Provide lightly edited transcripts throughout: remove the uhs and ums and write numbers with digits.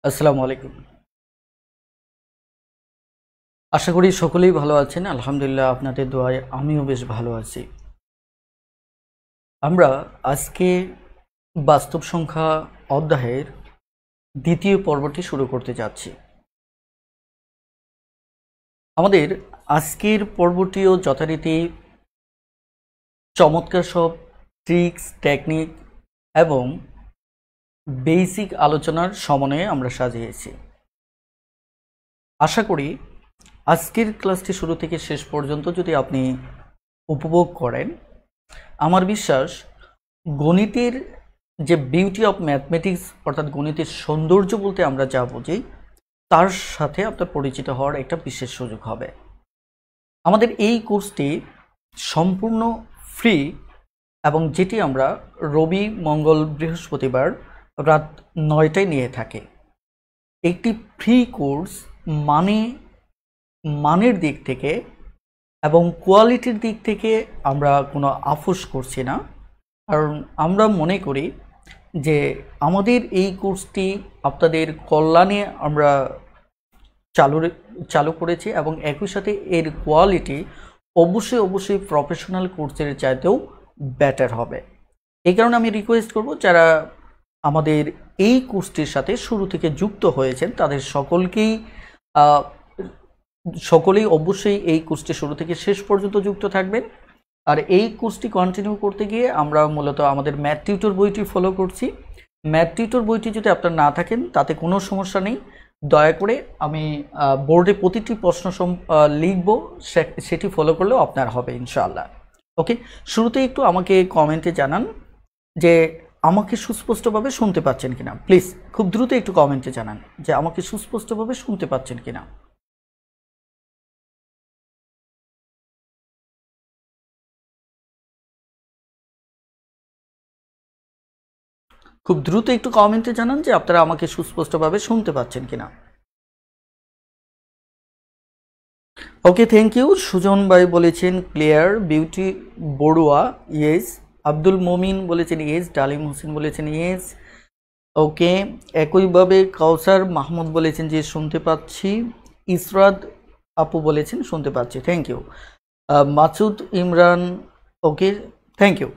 আসসালামু আলাইকুম। আশা করি সকলেই ভালো আছেন। আলহামদুলিল্লাহ, আপনাদের দোয়ায় আমিও বেশ ভালো আছি। আমরা আজকে বাস্তব সংখ্যা অধ্যায়ের দ্বিতীয় পর্বটি শুরু করতে যাচ্ছি। আমাদের আজকের পর্বটিও যথারীতি চমৎকার সব ট্রিক্স, টেকনিক এবং বেসিক আলোচনার সমন্বয়ে আমরা সাজিয়েছি। আশা করি আজকের ক্লাসটি শুরু থেকে শেষ পর্যন্ত যদি আপনি উপভোগ করেন, আমার বিশ্বাস গণিতের যে বিউটি অফ ম্যাথমেটিক্স অর্থাৎ গণিতের সৌন্দর্য বলতে আমরা যা বুঝি তার সাথে আপনার পরিচিত হওয়ার একটা বিশেষ সুযোগ হবে। আমাদের এই কোর্সটি সম্পূর্ণ ফ্রি এবং যেটি আমরা রবি, মঙ্গল, বৃহস্পতিবার রাত 9টায় নিয়ে থাকি। একটি ফ্রি কোর্স মানের দিক থেকে এবং কোয়ালিটির দিক থেকে আমরা কোনো আপোস করছি না, কারণ আমরা মনে করি যে আমাদের এই কোর্সটি আপনাদের কল্যাণে আমরা চালু করেছি এবং একই সাথে এর কোয়ালিটি অবশ্যই প্রফেশনাল কোর্সের চাইতেও বেটার হবে। এই কারণে আমি রিকোয়েস্ট করব, যারা আমাদের এই কোর্সটির সাথে শুরু থেকে যুক্ত হয়েছেন তাদের সকলেই অবশ্যই এই কোর্সটি শুরু থেকে শেষ পর্যন্ত যুক্ত থাকবেন। আর এই কোর্সটি কন্টিনিউ করতে গিয়ে আমরা মূলত আমাদের ম্যাথ টিউটর বইটি ফলো করছি। ম্যাথ টিউটর বইটি যদি আপনার না থাকেন তাতে কোনো সমস্যা নেই, দয়া করে আমি বোর্ডে প্রতিটি প্রশ্ন লিখব, সেটি ফলো করলেও আপনার হবে ইনশাআল্লাহ। ওকে, শুরুতে একটু আমাকে কমেন্টে জানান যে আমাকে সুস্পষ্টভাবে শুনতে পাচ্ছেন কিনা। প্লিজ খুব দ্রুত একটু কমেন্টে জানান যে আমাকে সুস্পষ্টভাবে শুনতে পাচ্ছেন কিনা। খুব দ্রুত একটু কমেন্টে জানান যে আপনারা আমাকে সুস্পষ্টভাবে শুনতে পাচ্ছেন কিনা। ওকে, থ্যাংক ইউ। সুজন ভাই বলেছেন clear. Beauty Barua yes. Abdul Momin বলেছেন ইয়েস। ডালিম হোসেন বলেছেন ইয়েস। ওকে, একইভাবে কাউসার মাহমুদ বলেছেন যে শুনতে পাচ্ছি। ইসরাত আপু বলেছেন শুনতে পাচ্ছি, thank you. Masud Imran, okay, thank you.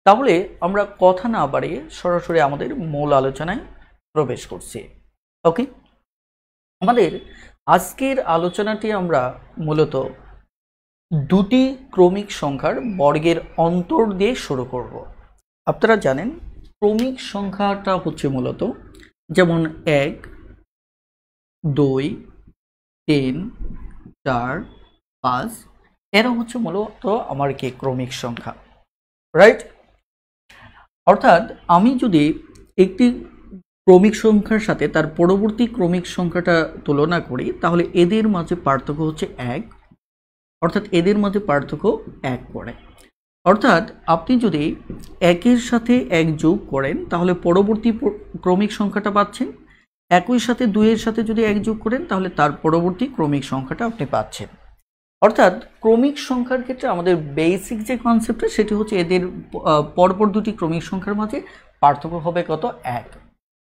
তাহলে আমরা কথা না বাড়িয়ে সরাসরি আমাদের মূল আলোচনায় প্রবেশ করছি। ওকে, আমাদের আজকের আলোচনাটি আমরা মূলত দুটি ক্রমিক সংখ্যার বর্গের অন্তর দিয়ে শুরু করব। আপনারা জানেন ক্রমিক সংখ্যাটা হচ্ছে মূলত যেমন 1, 2, 3, 4, 5, এরা হচ্ছে মূলত আমার কি ক্রমিক সংখ্যা, রাইট? অর্থাৎ আমি যদি একটি ক্রমিক সংখ্যার সাথে তার পরবর্তী ক্রমিক সংখ্যাটা তুলনা করি তাহলে এদের মাঝে পার্থক্য হচ্ছে 1, অর্থাৎ এদের মাঝে পার্থক্য 1 করে। অর্থাৎ আপনি যদি 1-এর সাথে 1 যোগ করেন তাহলে পরবর্তী ক্রমিক সংখ্যাটা পাচ্ছেন, একই সাথে 2-এর সাথে যদি 1 যোগ করেন তাহলে তার পরবর্তী ক্রমিক সংখ্যাটা আপনি পাচ্ছেন। অর্থাৎ ক্রমিক সংখ্যার ক্ষেত্রে আমাদের বেসিক যে কনসেপ্টটা সেটি হচ্ছে এদের পরপর দুটি ক্রমিক সংখ্যার মাঝে পার্থক্য হবে কত? 1।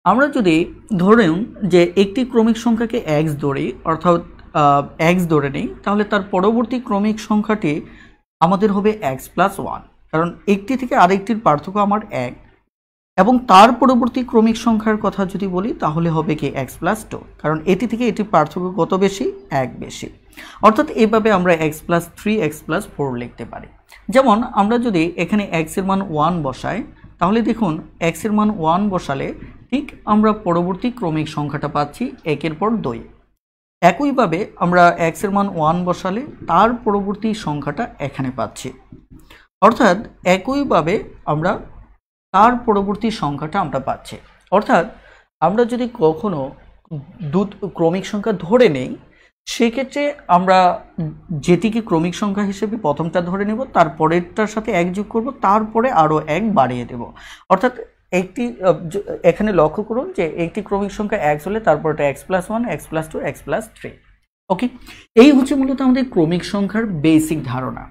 আমরা যদি ধরেন যে একটি ক্রমিক সংখ্যাকে x ধরি, অর্থাৎ x ধরে নেই, তাহলে তার পরবর্তী ক্রমিক সংখ্যাটি আমাদের হবে x+1, কারণ একটি থেকে আরেকটির পার্থক্য আমার 1, এবং তার পরবর্তী ক্রমিক সংখ্যার কথা যদি বলি তাহলে হবে কি x+2, কারণ এটি থেকে এটির পার্থক্য কত বেশি? 1 বেশি। অর্থাৎ এইভাবে আমরা x+3, x+4 লিখতে পারি। যেমন আমরা যদি এখানে x এর মান 1 বসাই তাহলে দেখুন x এর মান 1 বসালে ঠিক আমরা পরবর্তী ক্রমিক সংখ্যাটা পাচ্ছি 1-এর পর 2। একইভাবে আমরা x এর মান 1 বসালে তার পরবর্তী সংখ্যাটা এখানে পাচ্ছি, অর্থাৎ একইভাবে আমরা তার পরবর্তী সংখ্যাটা আমরা পাচ্ছি। অর্থাৎ আমরা যদি কখনো ক্রমিক সংখ্যা ধরে নেই সেক্ষেত্রে আমরা যেটিকে ক্রমিক সংখ্যা হিসেবে প্রথমটা ধরে নেব, তার পরেরটার সাথে 1 যোগ করব, তারপরে আরও 1 বাড়িয়ে দেব। অর্থাৎ এখানে লক্ষ্য করুন যে একটি ক্রমিক সংখ্যা x হলে তারপরটা x+1, x+2, x+3। ওকে, এই হচ্ছে মূলত আমাদের ক্রমিক সংখ্যার বেসিক ধারণা।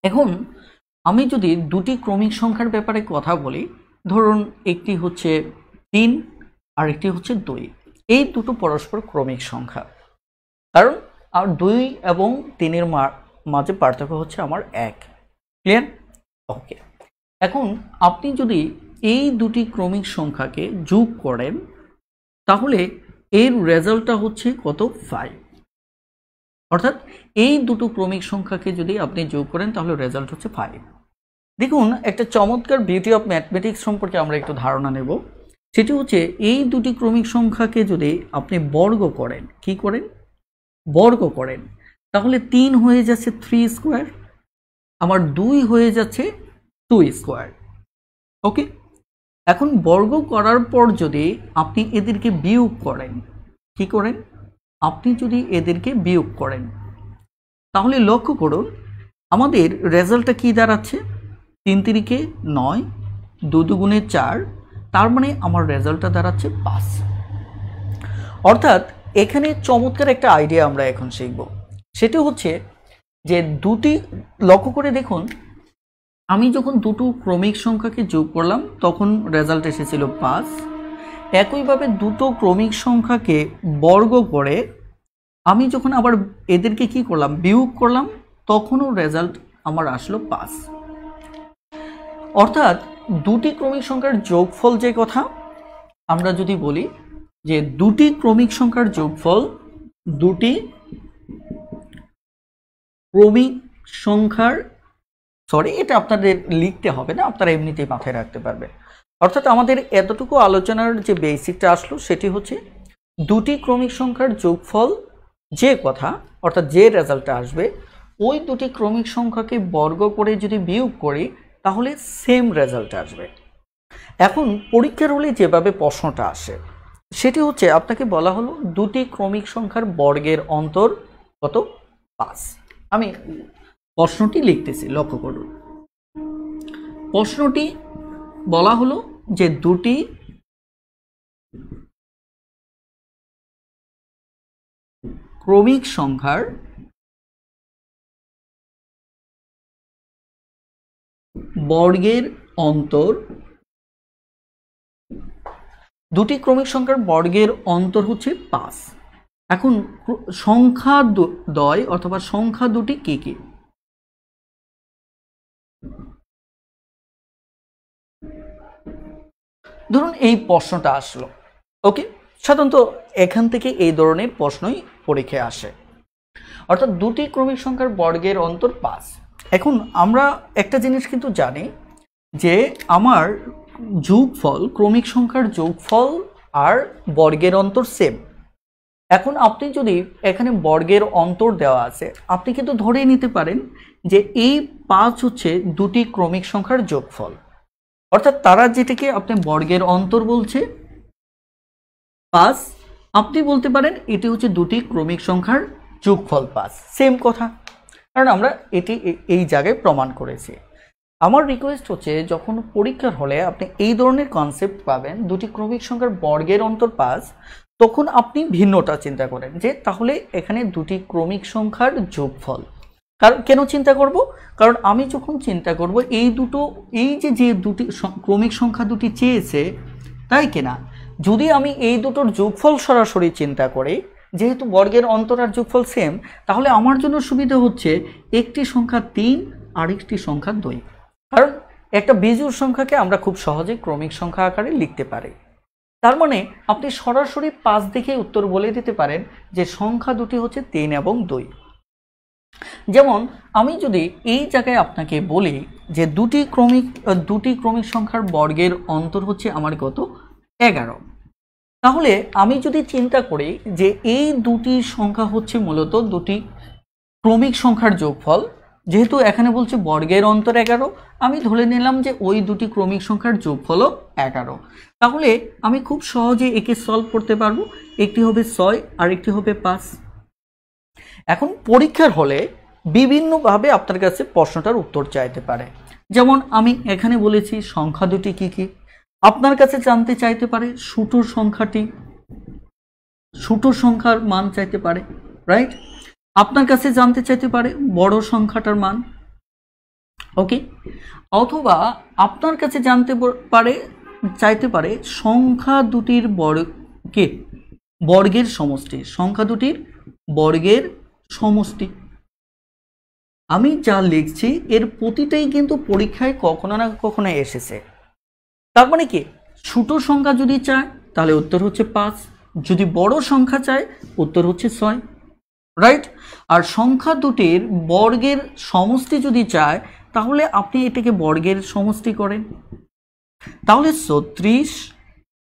এখন আমি যদি দুটি ক্রমিক সংখ্যার ব্যাপারে কথা বলি, ধরুন একটি হচ্ছে 3 আর একটি হচ্ছে 2। এই দুটো পরস্পর ক্রমিক সংখ্যা, কারণ আর 2 এবং 3-এর মাঝে পার্থক্য হচ্ছে আমার 1। ক্লিয়ার? ওকে, এখন আপনি যদি এই দুটি ক্রমিক সংখ্যাকে যোগ করেন তাহলে এর রেজাল্টটা হচ্ছে কত? 5। অর্থাৎ এই দুটো ক্রমিক সংখ্যাকে যদি আপনি যোগ করেন তাহলে রেজাল্ট হচ্ছে 5। দেখুন, একটা চমৎকার বিউটি অফ ম্যাথমেটিক্স সম্পর্কে আমরা একটু ধারণা নেব। সেটি হচ্ছে এই দুটি ক্রমিক সংখ্যাকে যদি আপনি বর্গ করেন, কি করেন? বর্গ করেন, তাহলে 3 হয়ে যাচ্ছে 3 স্কোয়ার, আমার 2 হয়ে যাচ্ছে 2 স্কোয়ার। ওকে, এখন বর্গ করার পর যদি আপনি এদেরকে বিয়োগ করেন, কি করেন? আপনি যদি এদেরকে বিয়োগ করেন তাহলে লক্ষ্য করুন আমাদের রেজাল্টটা কি দাঁড়াচ্ছে? 3 তিরিকে 9, 2 দুগুণে 4, তার মানে আমার রেজাল্টটা দাঁড়াচ্ছে 5। অর্থাৎ এখানে চমৎকার একটা আইডিয়া আমরা এখন শিখব। সেটি হচ্ছে যে দুটি, লক্ষ্য করে দেখুন, আমি যখন দুটো ক্রমিক সংখ্যাকে যোগ করলাম তখন রেজাল্ট এসেছিল 5। একইভাবে দুটো ক্রমিক সংখ্যাকে বর্গ করে আমি যখন আবার এদেরকে কি করলাম? বিয়োগ করলাম, তখনও রেজাল্ট আমার আসলো 5। অর্থাৎ দুটি ক্রমিক সংখ্যার যোগফল যে কথা আমরা যদি বলি যে দুটি ক্রমিক সংখ্যার যোগফল, দুটি ক্রমিক সংখ্যার, সরি এটা আপনাদের লিখতে হবে না, আপনারা এমনিতেই মাথায় রাখতে পারবেন। অর্থাৎ আমাদের এতটুকু আলোচনার যে বেসিকটা আসলো সেটি হচ্ছে দুটি ক্রমিক সংখ্যার যোগফল যে কথা, অর্থাৎ যে রেজাল্টটা আসবে ওই দুটি ক্রমিক সংখ্যাকে বর্গ করে যদি বিয়োগ করি তাহলে সেম রেজাল্ট আসবে। এখন পরীক্ষার হলে যেভাবে প্রশ্নটা আসে সেটি হচ্ছে আপনাকে বলা হলো দুটি ক্রমিক সংখ্যার বর্গের অন্তর কত? 5। আমি প্রশ্নটি লিখতেছি, লক্ষ্য করুন। প্রশ্নটি বলা হলো যে দুটি ক্রমিক সংখ্যার বর্গের অন্তর, দুটি ক্রমিক সংখ্যার বর্গের অন্তর হচ্ছে 5। এখন সংখ্যা দ্বয় অথবা সংখ্যা দুটি কি কি? ধরুন এই প্রশ্নটা আসলো, ওকে, সাধারণত এখান থেকে এই ধরনের প্রশ্নই পরীক্ষায় আসে। অর্থাৎ দুটি ক্রমিক সংখ্যার বর্গের অন্তর 5। এখন আমরা একটা জিনিস কিন্তু জানি যে আমার যোগফল, ক্রমিক সংখ্যার যোগফল আর বর্গের অন্তর সেম। এখন আপনি যদি এখানে বর্গের অন্তর দেওয়া আছে, আপনি কিন্তু ধরে নিতে পারেন যে এই 5 হচ্ছে দুটি ক্রমিক সংখ্যার যোগফল। অর্থাৎ তারা যেটাকে আপনি বর্গের অন্তর বলছে 5, আপনি বলতে পারেন এটি হচ্ছে দুটি ক্রমিক সংখ্যার যোগফল 5, সেম কথা, কারণ আমরা এটি এই জায়গায় প্রমাণ করেছি। আমার রিকোয়েস্ট হচ্ছে যখন পরীক্ষার হলে আপনি এই ধরনের কনসেপ্ট পাবেন দুটি ক্রমিক সংখ্যার বর্গের অন্তর 5, তখন আপনি ভিন্নটা চিন্তা করেন যে তাহলে এখানে দুটি ক্রমিক সংখ্যার যোগফল। কারণ কেন চিন্তা করব? কারণ আমি যখন চিন্তা করব এই দুটো, এই যে দুটি ক্রমিক সংখ্যা দুটি চেয়েছে, তাই কিনা, যদি আমি এই দুটোর যোগফল সরাসরি চিন্তা করি, যেহেতু বর্গের অন্তর আর যোগফল সেম, তাহলে আমার জন্য সুবিধা হচ্ছে একটি সংখ্যা 3 আর একটি সংখ্যা 2। কারণ একটা বিজোড় সংখ্যাকে আমরা খুব সহজে ক্রমিক সংখ্যা আকারে লিখতে পারি। তার মানে আপনি সরাসরি 5 দেখে উত্তর বলে দিতে পারেন যে সংখ্যা দুটি হচ্ছে 3 এবং 2। যেমন আমি যদি এই জায়গায় আপনাকে বলি যে দুটি ক্রমিক সংখ্যার বর্গের অন্তর হচ্ছে আমার কত? 11। তাহলে আমি যদি চিন্তা করি যে এই দুটি সংখ্যা হচ্ছে মূলত দুটি ক্রমিক সংখ্যার যোগফল, যেহেতু এখানে বলছে বর্গের অন্তর 11, আমি ধরে নিলাম যে ওই দুটি ক্রমিক সংখ্যার যোগফলও 11। তাহলে আমি খুব সহজে একে সলভ করতে পারবো, একটি হবে 6 আর একটি হবে 5। এখন পরীক্ষার হলে বিভিন্নভাবে আপনার কাছে প্রশ্নটার উত্তর চাইতে পারে। যেমন আমি এখানে বলেছি সংখ্যা দুটি কি কি, আপনার কাছে জানতে চাইতে পারে ছোট সংখ্যাটি, ছোট সংখ্যার মান চাইতে পারে, রাইট? আপনার কাছে জানতে চাইতে পারে বড় সংখ্যাটার মান, ওকে, অথবা আপনার কাছে জানতে চাইতে পারে সংখ্যা দুটির বর্গকে বর্গের সমষ্টি, সংখ্যা দুটির বর্গের সমষ্টি। আমি যা লিখছি এর প্রতিটাই কিন্তু পরীক্ষায় কখনো না কখনো এসেছে। তার মানে কি, ছোট সংখ্যা যদি চায় তাহলে উত্তর হচ্ছে 5, যদি বড় সংখ্যা চায় উত্তর হচ্ছে 6, রাইট। আর সংখ্যা দুটির বর্গের সমষ্টি যদি চায় তাহলে আপনি এটাকে বর্গের সমষ্টি করেন। তাহলে 36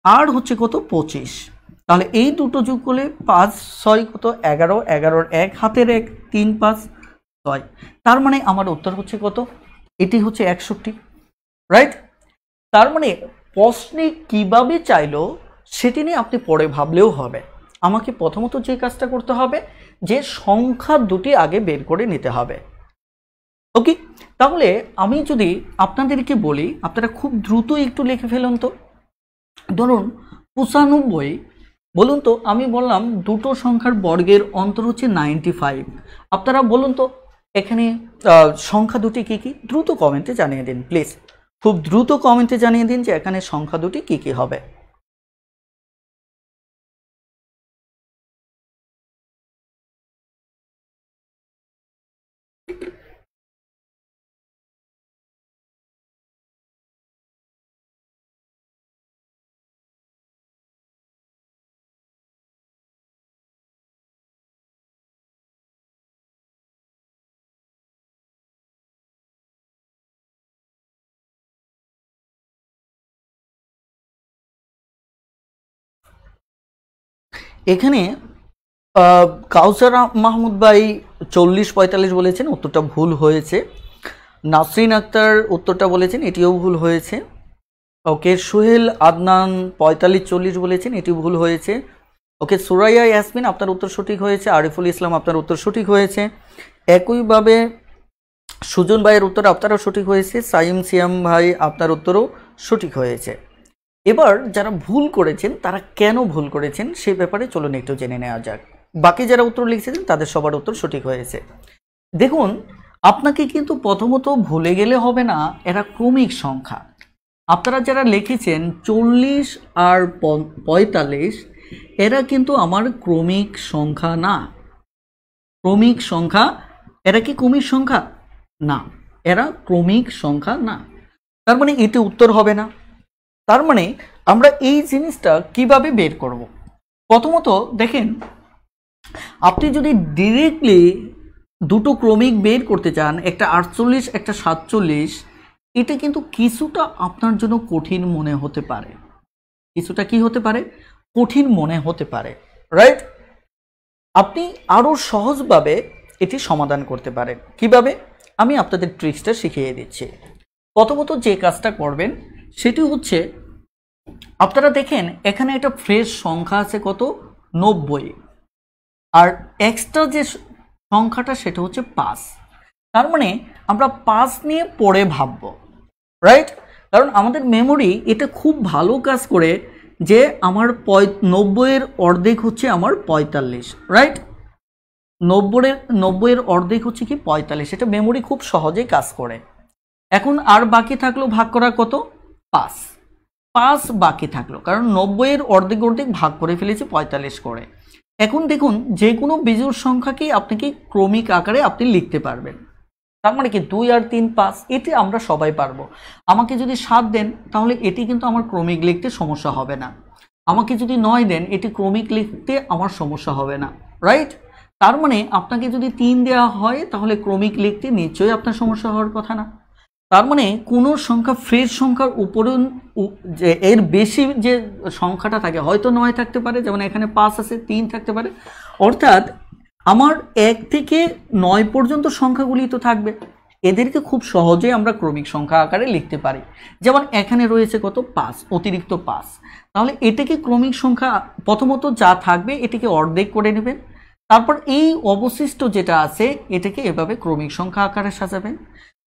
আর হচ্ছে কত 25, তাহলে এই দুটো যোগ করলে 5 6 কত 11, 11 1 হাতের 1, 3 5 6, তার মানে আমার উত্তর হচ্ছে কত, এটি হচ্ছে 61, রাইট। তার মানে প্রশ্নে কিভাবে চাইলো সেটি নিয়ে আপনি পরে ভাবলেও হবে। আমাকে প্রথমত যে কাজটা করতে হবে যে সংখ্যা দুটি আগে বের করে নিতে হবে। ওকে, তাহলে আমি যদি আপনাদেরকে বলি আপনারা খুব দ্রুত একটু লিখে ফেলুন তো। ধরুন 95, বলুন তো, আমি বললাম দুটো সংখ্যার বর্গের অন্তর হচ্ছে 95। আপনারা বলুন তো এখানে সংখ্যা দুটি কি কি, দ্রুত কমেন্টে জানিয়ে দিন প্লিজ, খুব দ্রুত কমেন্টে জানিয়ে দিন যে এখানে সংখ্যা দুটি কি কি হবে। এখানে কাউসার মাহমুদ ভাই 40-45 বলেছেন, উত্তরটা ভুল হয়েছে। নাসরিন আক্তার উত্তরটা বলেছেন, এটিও ভুল হয়েছে। ওকে, সোহেল আদনান 45-40 বলেছেন, এটি ভুল হয়েছে। ওকে, সুরাইয়া ইয়াসমিন আপনার উত্তর সঠিক হয়েছে। আরিফুল ইসলাম আপনার উত্তর সঠিক হয়েছে। একইভাবে সুজন ভাইয়ের উত্তর আপনারও সঠিক হয়েছে। সাইম সিয়াম ভাই আপনার উত্তরও সঠিক হয়েছে। এবার যারা ভুল করেছেন তারা কেন ভুল করেছেন সে ব্যাপারে চলুন একটু জেনে নেওয়া যাক। বাকি যারা উত্তর লিখেছেন তাদের সবার উত্তর সঠিক হয়েছে। দেখুন, আপনাকে কিন্তু প্রথমত ভুলে গেলে হবে না, এরা ক্রমিক সংখ্যা। আপনারা যারা লিখেছেন 40 আর 45, এরা কিন্তু আমার ক্রমিক সংখ্যা না। ক্রমিক সংখ্যা, এরা কি ক্রমিক সংখ্যা না, এরা ক্রমিক সংখ্যা না। তার মানে এটি উত্তর হবে না। তার মানে আমরা এই জিনিসটা কিভাবে বের করব? প্রথমত দেখেন, আপনি যদি ডিরেক্টলি দুটো ক্রমিক বের করতে চান, একটা 48 একটা 47, এটা কিন্তু কিছুটা আপনার জন্য কঠিন মনে হতে পারে, কিছুটা কি হতে পারে, কঠিন মনে হতে পারে, রাইট। আপনি আরো সহজভাবে এটি সমাধান করতে পারেন। কিভাবে? আমি আপনাদের ট্রিক্সটা শিখিয়ে দিচ্ছি। প্রথমত যে কাজটা করবেন সেটি হচ্ছে, আপনারা দেখেন এখানে একটা ফ্রেশ সংখ্যা আছে কত 90, আর এক্সট্রা যে সংখ্যাটা সেটা হচ্ছে 5। তার মানে আমরা 5 নিয়ে পরে ভাববো, রাইট। কারণ আমাদের মেমোরি এটা খুব ভালো কাজ করে যে আমার 90-এর অর্ধেক হচ্ছে আমার 45, রাইট। 90-এর অর্ধেক হচ্ছে কি 45, এটা মেমোরি খুব সহজেই কাজ করে। এখন আর বাকি থাকলো ভাগ করা কত 5 বাকি থাকলো, কারণ 90-এর অর্ধেক ভাগ করে ফেলেছি 45 করে। এখন দেখুন, যে কোনো বিজোড় সংখ্যাকেই আপনি কি ক্রমিক আকারে আপনি লিখতে পারবেন। তার মানে কি 2 আর 3 5, এটি আমরা সবাই পারবো। আমাকে যদি 7 দেন তাহলে এটি কিন্তু আমার ক্রমিক লিখতে সমস্যা হবে না। আমাকে যদি 9 দেন এটি ক্রমিক লিখতে আমার সমস্যা হবে না, রাইট। তার মানে আপনাকে যদি 3 দেওয়া হয় তাহলে ক্রমিক লিখতে নিশ্চয়ই আপনার সমস্যা হওয়ার কথা না। তার মানে কোনো সংখ্যা ফ্রেশ সংখ্যার উপরে যে এর বেশি যে সংখ্যাটা থাকে, হয়তো 9 থাকতে পারে, যেমন এখানে 5 আছে, 3 থাকতে পারে, অর্থাৎ আমার 1 থেকে 9 পর্যন্ত সংখ্যাগুলি তো থাকবে, এদেরকে খুব সহজেই আমরা ক্রমিক সংখ্যা আকারে লিখতে পারি। যেমন এখানে রয়েছে কত 5, অতিরিক্ত 5, তাহলে এটাকে ক্রমিক সংখ্যা, প্রথমত যা থাকবে এটিকে অর্ধেক করে নেবেন, তারপর এই অবশিষ্ট যেটা আছে এটাকে এভাবে ক্রমিক সংখ্যা আকারে সাজাবেন।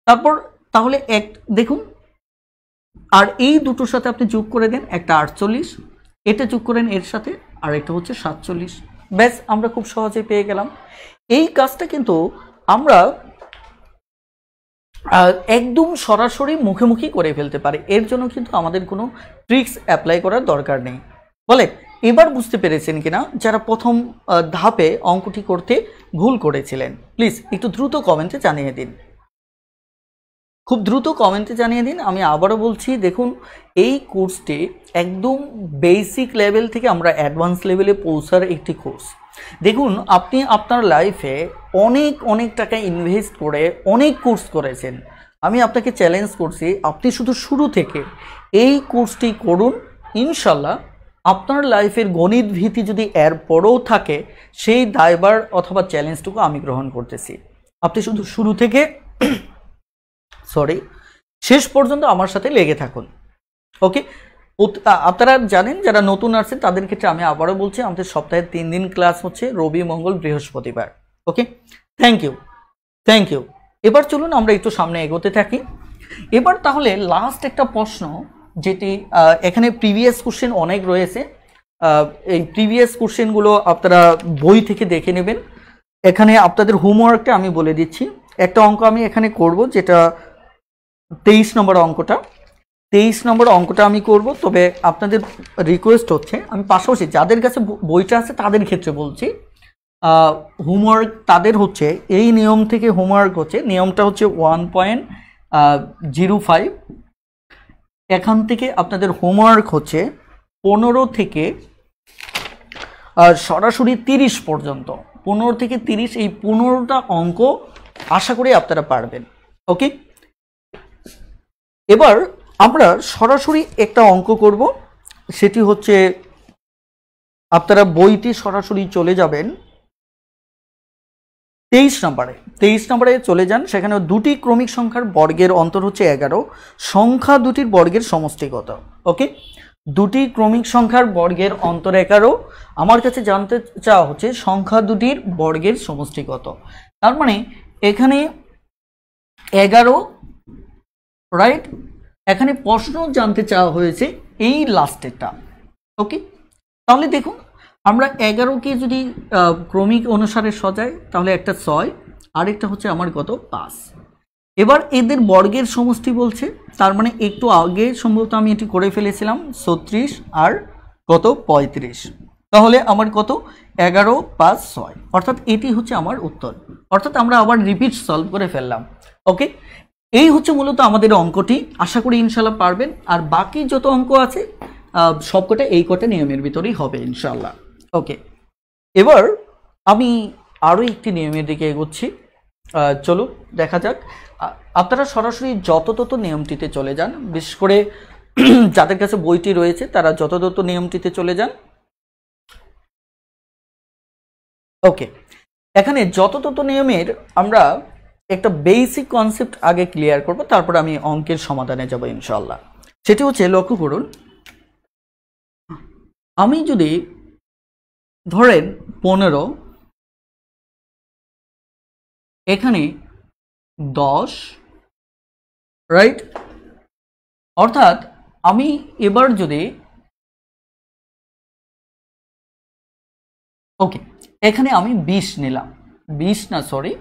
তারপর তাহলে এক দেখুন, আর এই দুটোর সাথে আপনি যোগ করে দেন, একটা 48, এটা যোগ করেন এর সাথে, আর এটা হচ্ছে 47, ব্যাস আমরা খুব সহজেই পেয়ে গেলাম। এই কাজটা কিন্তু আমরা একদম সরাসরি মুখে করে ফেলতে পারি, এর জন্য কিন্তু আমাদের কোনো ট্রিক্স অ্যাপ্লাই করার দরকার নেই। বলে এবার বুঝতে পেরেছেন কিনা যারা প্রথম ধাপে অঙ্কটি করতে ভুল করেছিলেন? প্লিজ একটু দ্রুত কমেন্টে জানিয়ে দিন, খুব দ্রুত কমেন্টে জানিয়ে দিন। আমি আবারও বলছি, দেখুন এই কোর্সটি একদম বেসিক লেভেল থেকে আমরা অ্যাডভান্স লেভেলে পৌঁছার একটি কোর্স। দেখুন আপনি আপনার লাইফে অনেক অনেক টাকা ইনভেস্ট করে অনেক কোর্স করেছেন, আমি আপনাকে চ্যালেঞ্জ করছি আপনি শুধু শুরু থেকে এই কোর্সটি করুন। ইনশাল্লাহ আপনার লাইফের গণিত ভীতি যদি এর পরেও থাকে, সেই দায়ভার অথবা চ্যালেঞ্জটুকু আমি গ্রহণ করতেছি। আপনি শুধু শুরু থেকে শেষ পর্যন্ত আমার সাথে লেগে থাকুন। ওকে, আপনারা জানেন যারা নতুন আসছেন তাদের ক্ষেত্রে আমি আবারও বলছি, আমাদের সপ্তাহে 3 দিন ক্লাস হচ্ছে, রবি, মঙ্গল, বৃহস্পতিবার। ওকে, থ্যাংক ইউ। এবার চলুন আমরা একটু সামনে এগোতে থাকি। এবার তাহলে লাস্ট একটা প্রশ্ন, যেটি এখানে প্রিভিয়াস কোশ্চেন অনেক রয়েছে, এই প্রিভিয়াস কোশ্চেনগুলো আপনারা বই থেকে দেখে নেবেন। এখানে আপনাদের হোমওয়ার্কটা আমি বলে দিচ্ছি। একটা অঙ্ক আমি এখানে করব, যেটা 23 নম্বর অঙ্কটা। 23 নম্বর অঙ্কটা আমি করব, তবে আপনাদের রিকোয়েস্ট হচ্ছে, আমি পাশাপাশি যাদের কাছে বইটা আছে তাদের ক্ষেত্রে বলছি, হোমওয়ার্ক তাদের হচ্ছে এই নিয়ম থেকে হোমওয়ার্ক হচ্ছে, নিয়মটা হচ্ছে 1.05। এখান থেকে আপনাদের হোমওয়ার্ক হচ্ছে 15 থেকে সরাসরি 30 পর্যন্ত, 15 থেকে 30, এই 15টা অঙ্ক আশা করি আপনারা পারবেন। ওকে, এবার আমরা সরাসরি একটা অঙ্ক করব, সেটি হচ্ছে আপনারা বইটি সরাসরি চলে যাবেন 23 নম্বরে চলে যান। সেখানে দুটি ক্রমিক সংখ্যার বর্গের অন্তর হচ্ছে 11, সংখ্যা দুটির বর্গের সমষ্টি কত? ওকে, দুটি ক্রমিক সংখ্যার বর্গের অন্তর 11, আমার কাছে জানতে চাওয়া হচ্ছে সংখ্যা দুটির বর্গের সমষ্টি কত। তার মানে এখানে 11, রাইট? এখানে প্রশ্ন জানতে চাওয়া হয়েছে এই লাস্টেরটা। ওকে, তাহলে দেখুন আমরা 11কে যদি ক্রমিক অনুসারে সজাই, তাহলে একটা 6, আরেকটা হচ্ছে আমার কত? 5। এবার এদের বর্গের সমষ্টি বলছে, তার মানে একটু আগে সম্ভবত আমি এটি করে ফেলেছিলাম, 36 আর কত? 35। তাহলে আমার কত? 11, 5, 6, অর্থাৎ এটি হচ্ছে আমার উত্তর। অর্থাৎ আমরা আবার রিপিট সলভ করে ফেললাম। ওকে, এই হচ্ছে মূলত আমাদের অঙ্কটি। আশা করি ইনশাল্লাহ পারবেন। আর বাকি যত অঙ্ক আছে সবকটা এই কটা নিয়মের ভিতরেই হবে ইনশাল্লাহ। ওকে, এবার আমি আরও একটি নিয়মের দিকে এগোচ্ছি। চলো দেখা যাক। আপনারা সরাসরি যত তত নিয়মটিতে চলে যান, বিশেষ করে যাদের কাছে বইটি রয়েছে তারা যত তত নিয়মটিতে চলে যান। ওকে, এখানে যত তত নিয়মের আমরা একটা বেসিক কনসেপ্ট আগে ক্লিয়ার করব, তারপর আমি অঙ্কের সমাধানে যাব ইনশাআল্লাহ। সেটি হচ্ছে, লক্ষ্য করুন, আমি যদি ধরেন 15, এখানে 10, রাইট? অর্থাৎ আমি এবার যদি ওকে এখানে আমি 20 নিলাম, 20 না সরি,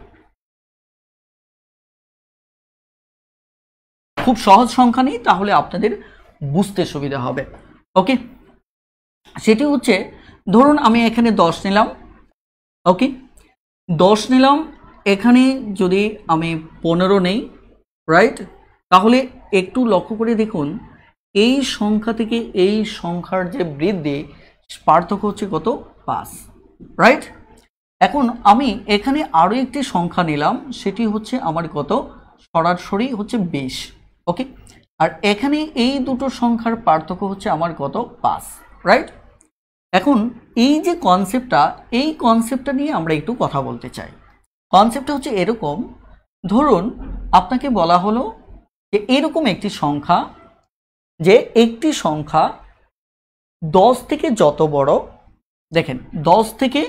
খুব সহজ সংখ্যা নেই, তাহলে আপনাদের বুঝতে সুবিধা হবে। ওকে, সেটি হচ্ছে ধরুন আমি এখানে 10 নিলাম। ওকে, 10 নিলাম, এখানে যদি আমি 15 নেই, রাইট? তাহলে একটু লক্ষ্য করে দেখুন, এই সংখ্যা থেকে এই সংখ্যার যে বৃদ্ধি, পার্থক্য হচ্ছে কত? 5, রাইট? এখন আমি এখানে আরও একটি সংখ্যা নিলাম, সেটি হচ্ছে আমার কত? সরাসরি হচ্ছে 20। ওকে, আর এখানে এই দুটো সংখ্যার পার্থক্য হচ্ছে আমার কত? 5, রাইট? এখন এই যে কনসেপ্টটা, এই কনসেপ্টটা নিয়ে আমরা একটু কথা বলতে চাই। কনসেপ্টটা হচ্ছে এরকম, ধরুন আপনাকে বলা হলো যে এরকম একটি সংখ্যা, যে একটি সংখ্যা 10 থেকে যত বড়, দেখেন 10 থেকে,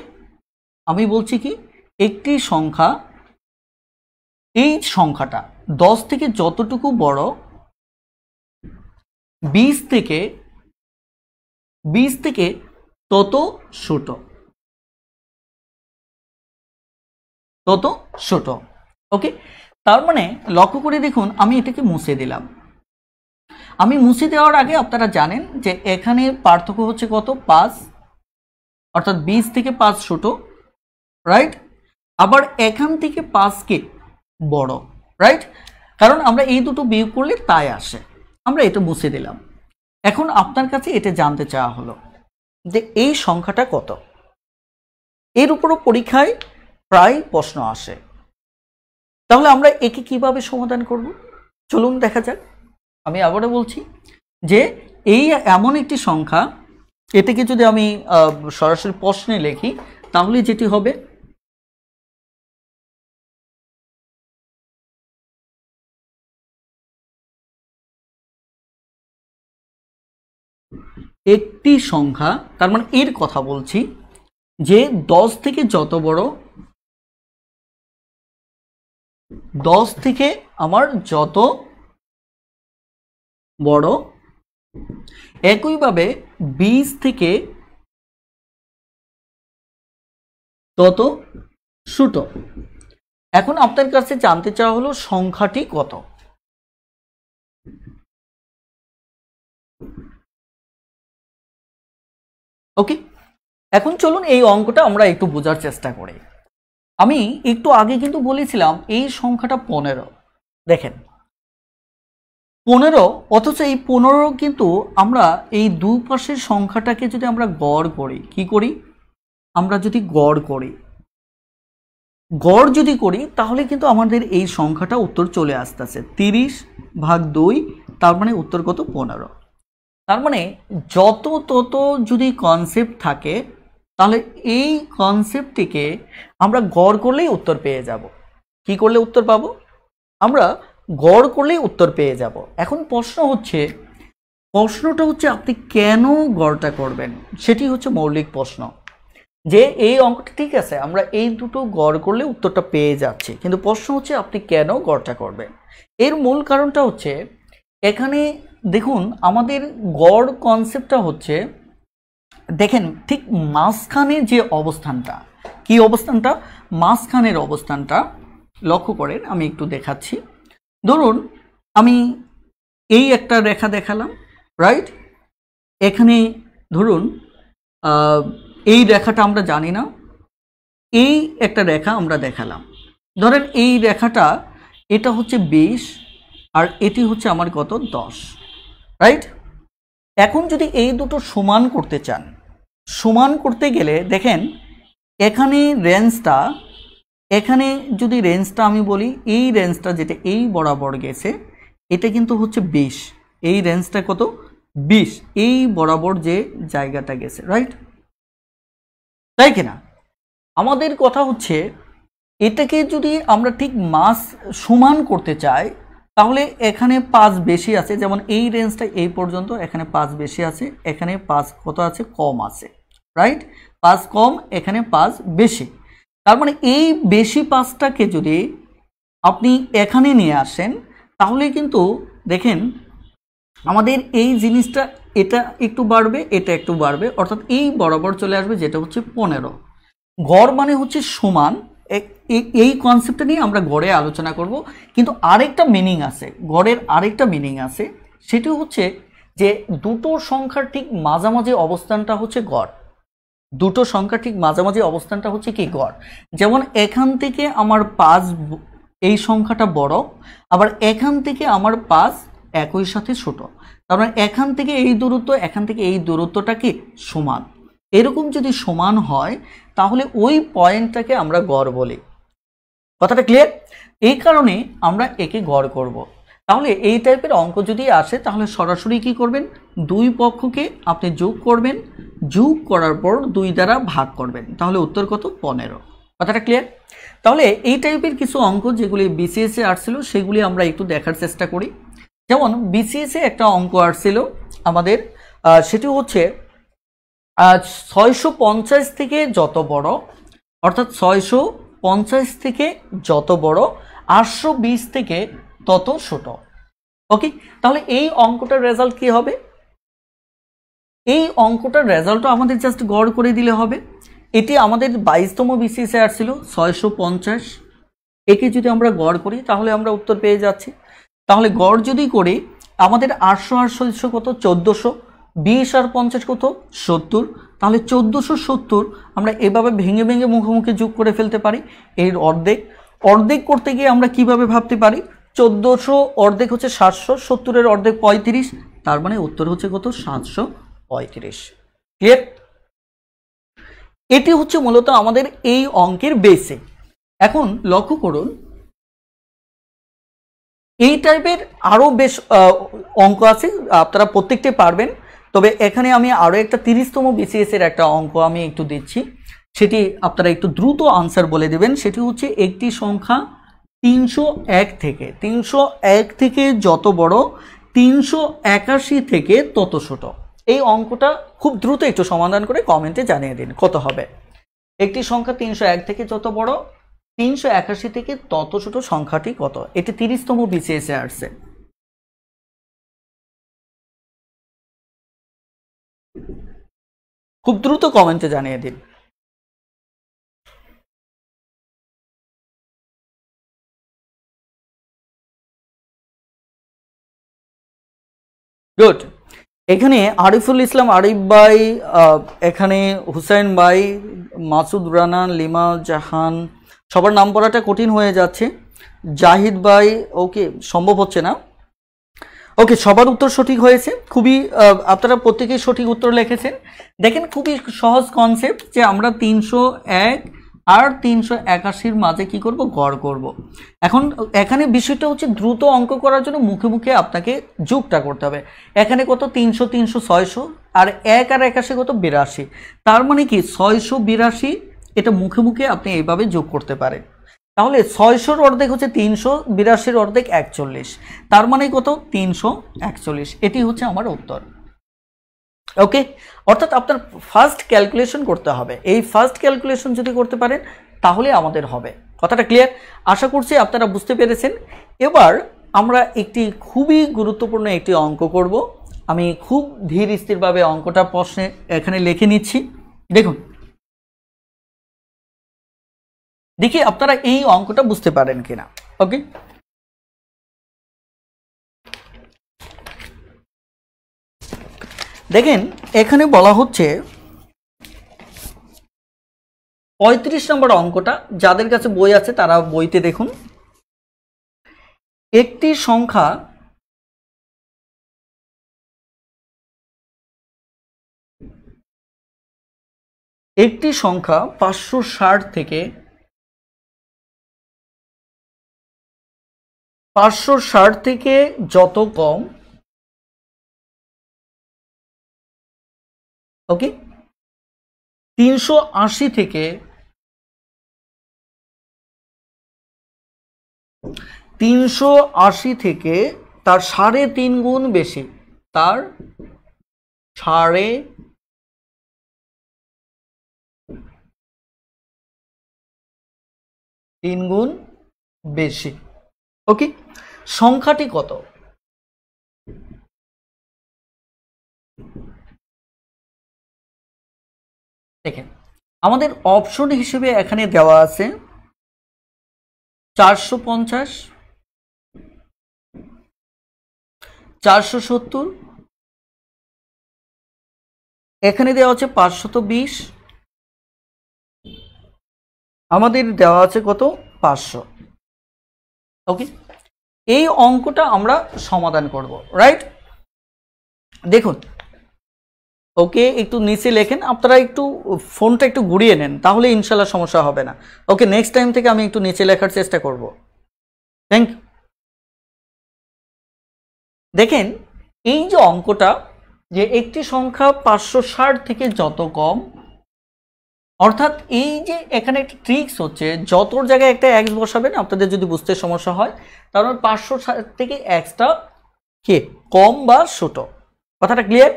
আমি বলছি কি একটি সংখ্যা, এই সংখ্যাটা 10 থেকে যতটুকু বড়, 20 থেকে তত ছোট, ওকে, তার মানে লক্ষ্য করে দেখুন, আমি এটাকে মুছে দিলাম। আমি মুছে দেওয়ার আগে আপনারা জানেন যে এখানে পার্থক্য হচ্ছে কত? 5, অর্থাৎ 20 থেকে 5 ছোট, রাইট। আবার এখান থেকে 5 কে বড়, রাইট, কারণ আমরা এই দুটো বিয়োগ করলে তাই আসে। আমরা এটা মুছে দিলাম। এখন আপনার কাছে এটা জানতে চাওয়া হলো যে এই সংখ্যাটা কত। এর উপরও পরীক্ষায় প্রায় প্রশ্ন আসে। তাহলে আমরা একে কিভাবে সমাধান করব, চলুন দেখা যাক। আমি আবারও বলছি যে এই এমন একটি সংখ্যা, এটাকে যদি আমি সরাসরি প্রশ্নে লিখি তাহলে যেটি হবে একটি সংখ্যা, তার মানে এর কথা বলছি যে 10 থেকে যত বড়, 10 থেকে আমার যত বড়, একইভাবে 20 থেকে তত ছোট। এখন আপনার কাছে জানতে চাওয়া হলো সংখ্যাটি কত। ওকে, এখন চলুন এই অঙ্কটা আমরা একটু বোঝার চেষ্টা করি। আমি একটু আগে কিন্তু বলেছিলাম এই সংখ্যাটা 15। দেখেন 15, অথচ এই 15 কিন্তু আমরা এই দুই পাশের সংখ্যাটাকে যদি আমরা গড় করি, কি করি, আমরা যদি গড় করি, গড় যদি করি তাহলে কিন্তু আমাদের এই সংখ্যাটা উত্তর চলে আসতেছে 30/2, তার মানে উত্তর কত, 15। তার মানে যত তত যদি কনসেপ্ট থাকে তাহলে এই কনসেপ্টটিকে আমরা গড় করলেই উত্তর পেয়ে যাব। কি করলে উত্তর পাবো, আমরা গড় করলেই উত্তর পেয়ে যাব। এখন প্রশ্নটা হচ্ছে আপনি কেন গড়টা করবেন, সেটি হচ্ছে মৌলিক প্রশ্ন। যে এই অঙ্কটা ঠিক আছে, আমরা এই দুটো গড় করলে উত্তরটা পেয়ে যাচ্ছি, কিন্তু প্রশ্ন হচ্ছে আপনি কেন গড়টা করবেন। এর মূল কারণটা হচ্ছে এখানে দেখুন আমাদের গড় কনসেপ্টটা হচ্ছে, দেখেন ঠিক মাঝখানের যে অবস্থানটা, কি অবস্থানটা, মাঝখানের অবস্থানটা লক্ষ্য করেন। আমি একটু দেখাচ্ছি। ধরুন আমি এই একটা রেখা দেখালাম, রাইট। এখানে ধরুন এই রেখাটা আমরা জানি না, এই একটা রেখা আমরা দেখালাম। ধরেন এই রেখাটা এটা হচ্ছে 20 আর এটি হচ্ছে আমার কত, 10, রাইট। এখন যদি এই দুটো সমান করতে চান, সমান করতে গেলে দেখেন এখানে রেঞ্জটা, এখানে যদি রেঞ্জটা আমি বলি, এই রেঞ্জটা যেটা এই বরাবর গেছে এটা কিন্তু হচ্ছে 20, এই রেঞ্জটা কত, 20, এই বরাবর যে জায়গাটা গেছে, রাইট, তাই কিনা। আমাদের কথা হচ্ছে এটাকে যদি আমরা ঠিক মাস সমান করতে চাই তাহলে এখানে 5 বেশি আছে, যেমন এই রেঞ্জটা এই পর্যন্ত, এখানে 5 বেশি আছে, এখানে 5 কত আছে, কম আছে, রাইট। 5 কম, এখানে 5 বেশি। তার মানে এই বেশি 5টাকে যদি আপনি এখানে নিয়ে আসেন তাহলে কিন্তু দেখেন আমাদের এই জিনিসটা, এটা একটু বাড়বে, এটা একটু বাড়বে, অর্থাৎ এই বরাবর চলে আসবে, যেটা হচ্ছে 15। গড় মানে হচ্ছে সমান। এই কনসেপ্টটা নিয়ে আমরা গড়ে আলোচনা করব, কিন্তু আরেকটা মিনিং আছে, গড়ের আরেকটা মিনিং আছে, সেটি হচ্ছে যে দুটো সংখ্যার ঠিক মাঝামাঝি অবস্থানটা হচ্ছে গড়। দুটো সংখ্যা ঠিক মাঝামাঝি অবস্থানটা হচ্ছে কি, গড়। যেমন এখান থেকে আমার 5 এই সংখ্যাটা বড়, আবার এখান থেকে আমার 5 একই সাথে ছোট। তার মানে এখান থেকে এই দূরত্ব, এখান থেকে এই দূরত্বটা কি সমান। এরকম যদি সমান হয় তাহলে ওই পয়েন্টটাকে আমরা গড় বলি। কথাটা ক্লিয়ার? এই কারণে আমরা একে গড় করব। তাহলে এই টাইপের অঙ্ক যদি আসে তাহলে সরাসরি কি করবেন, দুই পক্ষকে আপনি যোগ করবেন, যোগ করার পর 2 দ্বারা ভাগ করবেন, তাহলে উত্তর কত, 15। কথাটা ক্লিয়ার? তাহলে এই টাইপের কিছু অঙ্ক যেগুলি বিসিএস এ আসছিল সেগুলি আমরা একটু দেখার চেষ্টা করি। যেমন বিসিএস এ একটা অঙ্ক আসছিল আমাদের, সেটি হচ্ছে 650 থেকে যত বড়, অর্থাৎ 650 থেকে যত বড়, 820 থেকে তত ছোট। ওকে, তাহলে এই অঙ্কটার রেজাল্ট কি হবে? এই অঙ্কটার রেজাল্টও আমাদের জাস্ট গড় করে দিলে হবে। এটি আমাদের 22তম বিসিএস এ আসছিল 650। একে যদি আমরা গড় করি তাহলে আমরা উত্তর পেয়ে যাচ্ছি। তাহলে গড় যদি করি আমাদের 800 আর 600 কত, 1400, 20 আর 50 কত 70, তাহলে 1470 আমরা এভাবে ভেঙে ভেঙে মুখে মুখে যোগ করে ফেলতে পারি। এর অর্ধেক অর্ধেক করতে গিয়ে আমরা কিভাবে ভাবতে পারি, 1400 অর্ধেক হচ্ছে 700, 70-এর অর্ধেক 35, তার মানে উত্তর হচ্ছে কত 735। ক্লিয়ার? এটি হচ্ছে মূলত আমাদের এই অঙ্কের বেসিক। এখন লক্ষ্য করুন, এই টাইপের আরও বেশ অঙ্ক আছে, আপনারা প্রত্যেকটাই পারবেন। তবে এখানে আমি আরও একটা 30তম BCS এর একটা অঙ্ক আমি একটু দিচ্ছি, সেটি আপনারা একটু দ্রুত আনসার বলে দেবেন। সেটি হচ্ছে একটি সংখ্যা 301 থেকে যত বড় 381 থেকে তত ছোট। এই অঙ্কটা খুব দ্রুত একটু সমাধান করে কমেন্টে জানিয়ে দিন কত হবে। একটি সংখ্যা 301 থেকে যত বড় 381 থেকে তত ছোট সংখ্যাটি কত? এটি 30তম BCS এ আসছে। খুব দ্রুত কমেন্টে জানিয়ে দিন। গুড। এখানে আরিফুল ইসলাম আরিফ ভাই, এখানে হুসাইন ভাই, মাসুদ রানা, লিমা জাহান, সবার নাম পড়াটা কঠিন হয়ে যাচ্ছে। জাহিদ ভাই, ওকে সম্ভব হচ্ছে না। ওকে, সবার উত্তর সঠিক হয়েছে। খুবই আপনারা প্রত্যেকেই সঠিক উত্তর লিখেছেন। দেখেন খুবই সহজ কনসেপ্ট যে আমরা 301 আর 381-র মাঝে কি করব, গড় করব। এখন এখানে বিষয়টা হচ্ছে দ্রুত অঙ্ক করার জন্য মুখে মুখে আপনাকে যোগটা করতে হবে। এখানে কত 300 300 600, আর 1 আর 81 কত 82, তার মানে কি 682, এটা মুখে মুখে আপনি এইভাবে যোগ করতে পারেন। তাহলে 600-র অর্ধেক হচ্ছে 300, 82-র অর্ধেক 41, তার মানে কত 341। এটি হচ্ছে আমার উত্তর। ওকে, অর্থাৎ আপনার ফার্স্ট ক্যালকুলেশন করতে হবে। এই ফার্স্ট ক্যালকুলেশন যদি করতে পারেন তাহলে আমাদের হবে। কথাটা ক্লিয়ার? আশা করছি আপনারা বুঝতে পেরেছেন। এবার আমরা একটি খুবই গুরুত্বপূর্ণ একটি অঙ্ক করব। আমি খুব ধীর স্থিরভাবে অঙ্কটা প্রশ্নে এখানে লিখে নিচ্ছি। দেখুন, দেখি আপনারা এই অঙ্কটা বুঝতে পারেন কিনা। ওকে, দেখেন এখানে বলা হচ্ছে 35 নম্বর অঙ্কটা, যাদের কাছে বই আছে তারা বইতে দেখুন। একটি সংখ্যা 560 থেকে 560 থেকে যত কম, ওকে, 380 থেকে 380 থেকে তার 3.5 গুণ বেশি, তার 3.5 গুণ বেশি। ওকে, সংখ্যাটি কত? দেখেন আমাদের অপশন হিসেবে এখানে দেওয়া আছে 450, 470, এখানে দেওয়া আছে 520, আমাদের দেওয়া আছে কত 500। ওকে, এই অঙ্কটা আমরা সমাধান করব, রাইট? দেখুন, ওকে একটু নিচে লেখেন, আপনারা একটু ফোনটা একটু ঘুরিয়ে নেন, তাহলে ইনশাল্লাহ সমস্যা হবে না। ওকে, নেক্সট টাইম থেকে আমি একটু নিচে লেখার চেষ্টা করব। Thank you. দেখেন এই যে অঙ্কটা, যে একটি সংখ্যা 560 থেকে যত কম, অর্থাৎ এই যে এখানে একটা ট্রিক্স হচ্ছে, যত জায়গায় একটা এক্স বসাবেন আপনাদের যদি বুঝতে সমস্যা হয়, তাহলে 560 থেকে এক্সটা কে কম বা ছোট। কথাটা ক্লিয়ার?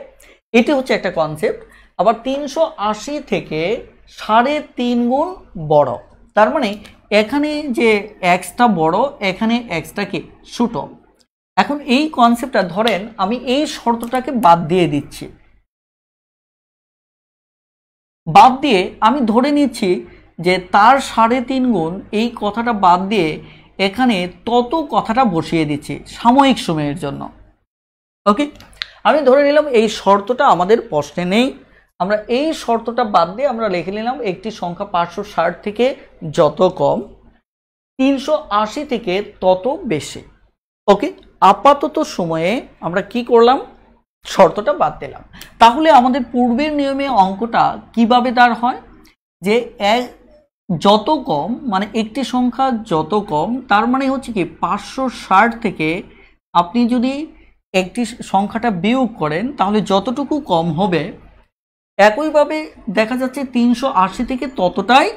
এটি হচ্ছে একটা কনসেপ্ট। আবার 380 থেকে 3.5 গুণ বড়, তার মানে এখানে যে এক্সটা বড়, এখানে এক্সটা কি ছোট। এখন এই কনসেপ্টটা ধরেন আমি এই শর্তটাকে বাদ দিয়ে দিচ্ছি, বাদ দিয়ে আমি ধরে নিচ্ছি যে তার 3.5 গুণ, এই কথাটা বাদ দিয়ে এখানে তত কথাটা বসিয়ে দিচ্ছি সাময়িক সময়ের জন্য। ওকে, আমি ধরে নিলাম এই শর্তটা আমাদের প্রশ্নে নেই, আমরা এই শর্তটা বাদ দিয়ে আমরা লিখে নিলাম একটি সংখ্যা 560 থেকে যত কম 380 থেকে তত বেশি। ওকে, আপাতত সময়ে আমরা কি করলাম, শর্তটা বাদ দিলাম। তাহলে আমাদের পূর্বের নিয়মে অঙ্কটা কিভাবে দাঁড় হয়, যে যত কম মানে একটি সংখ্যা যত কম, তার মানে হচ্ছে কি 560 থেকে আপনি যদি একটি সংখ্যাটা বিয়োগ করেন তাহলে যতটুকু কম হবে, একইভাবে দেখা যাচ্ছে 380 থেকে ততটাই